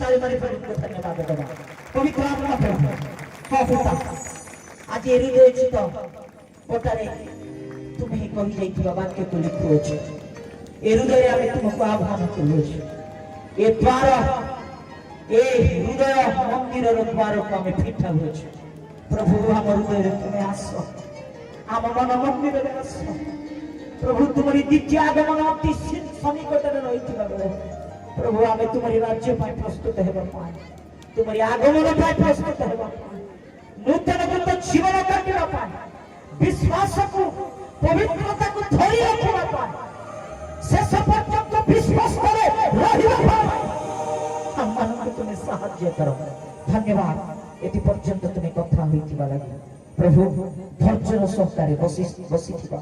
S1: ମାରି ମାରି ପ୍ରଭୁଙ୍କୁ ଧନ୍ୟବାଦ ଦେବା। ପବିତ୍ର ଆତ୍ମା ପ୍ରଭୁ ହଁ ପିତା ଆଜି ଏରିରେ ଅଛି ତ ପଟାରେ ତୁମେ ହିଁ କହିଯାଇଥିବା ବାକ୍ୟକୁ ଲେଖୁଅଛୁ। ଏ ହୃଦୟରେ ଆମେ ତୁମକୁ ଆହ୍ୱାନ କରୁଅଛୁ। ଏ ଦ୍ୱାର ଏ ହୃଦୟ ମନ୍ଦିରର ଦ୍ୱାରକୁ ଆମେ ଫିଟା ହେଉଛୁ। ପ୍ରଭୁ ଆମ ହୃଦୟରେ ତୁମେ ଆସ, ଆମ ମନ ମନ୍ଦିରରେ ଆସ। ପ୍ରଭୁ ତୁମରି ଦ୍ୱିତୀୟ ଆଗମନ ଅତି ସନ୍ନିକଟରେ ରହିଥିବା ବେଳେ ପ୍ରଭୁ ଆମେ ତୁମରି ରାଜ୍ୟ ପାଇଁ ପ୍ରସ୍ତୁତ ହେବା ପାଇଁ, ତୁମରି ଆଗମନ ପାଇଁ ପ୍ରସ୍ତୁତ ହେବା ପାଇଁ, ନୂତନ ନୂତନ ଜୀବନ କାଟିବା ପାଇଁ, ବିଶ୍ୱାସକୁ ପବିତ୍ରତାକୁ ଧରି ରଖିବା ପାଇଁ, ଶେଷ ପର୍ଯ୍ୟନ୍ତ ବିଶ୍ୱାସରେ ରହିବା ପାଇଁ ଆମମାନଙ୍କୁ ତୁମେ ସାହାଯ୍ୟ କର। ଧନ୍ୟବାଦ ଏଠି ପର୍ଯ୍ୟନ୍ତ ତୁମେ କଥା ହୋଇଥିବା ଲାଗି। ପ୍ରଭୁ ଧୈର୍ଯ୍ୟର ସହକାରେ ବସିଥିବା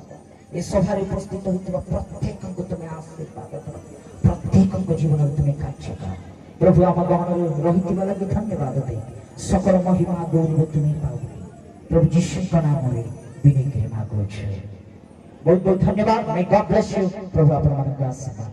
S1: ଏ ସଭାରେ ଉପସ୍ଥିତ ହୋଇଥିବା ପ୍ରତ୍ୟେକଙ୍କୁ ତୁମେ ଆଶୀର୍ବାଦ କର, ପ୍ରତ୍ୟେକଙ୍କ ଜୀବନରେ ତୁମେ କାର୍ଯ୍ୟ କର। ପ୍ରଭୁ ଆମ ଗହଣରେ ରହିଥିବା ଲାଗି ଧନ୍ୟବାଦ ଦେ। সকল মহিমা গৌরব তুমি পাও প্রভু যিশুଙ୍କ নামରେ বিনয় করে মাଗୁଅଛୁ। ବହୁତ ବହୁତ ଧନ୍ୟବାଦ। ମେ ଗଡ୍ ବ୍ଲେସ୍ ୟୁ। ପ୍ରଭୁ ଆପଣମାନଙ୍କୁ ଆଶୀର୍ବାଦ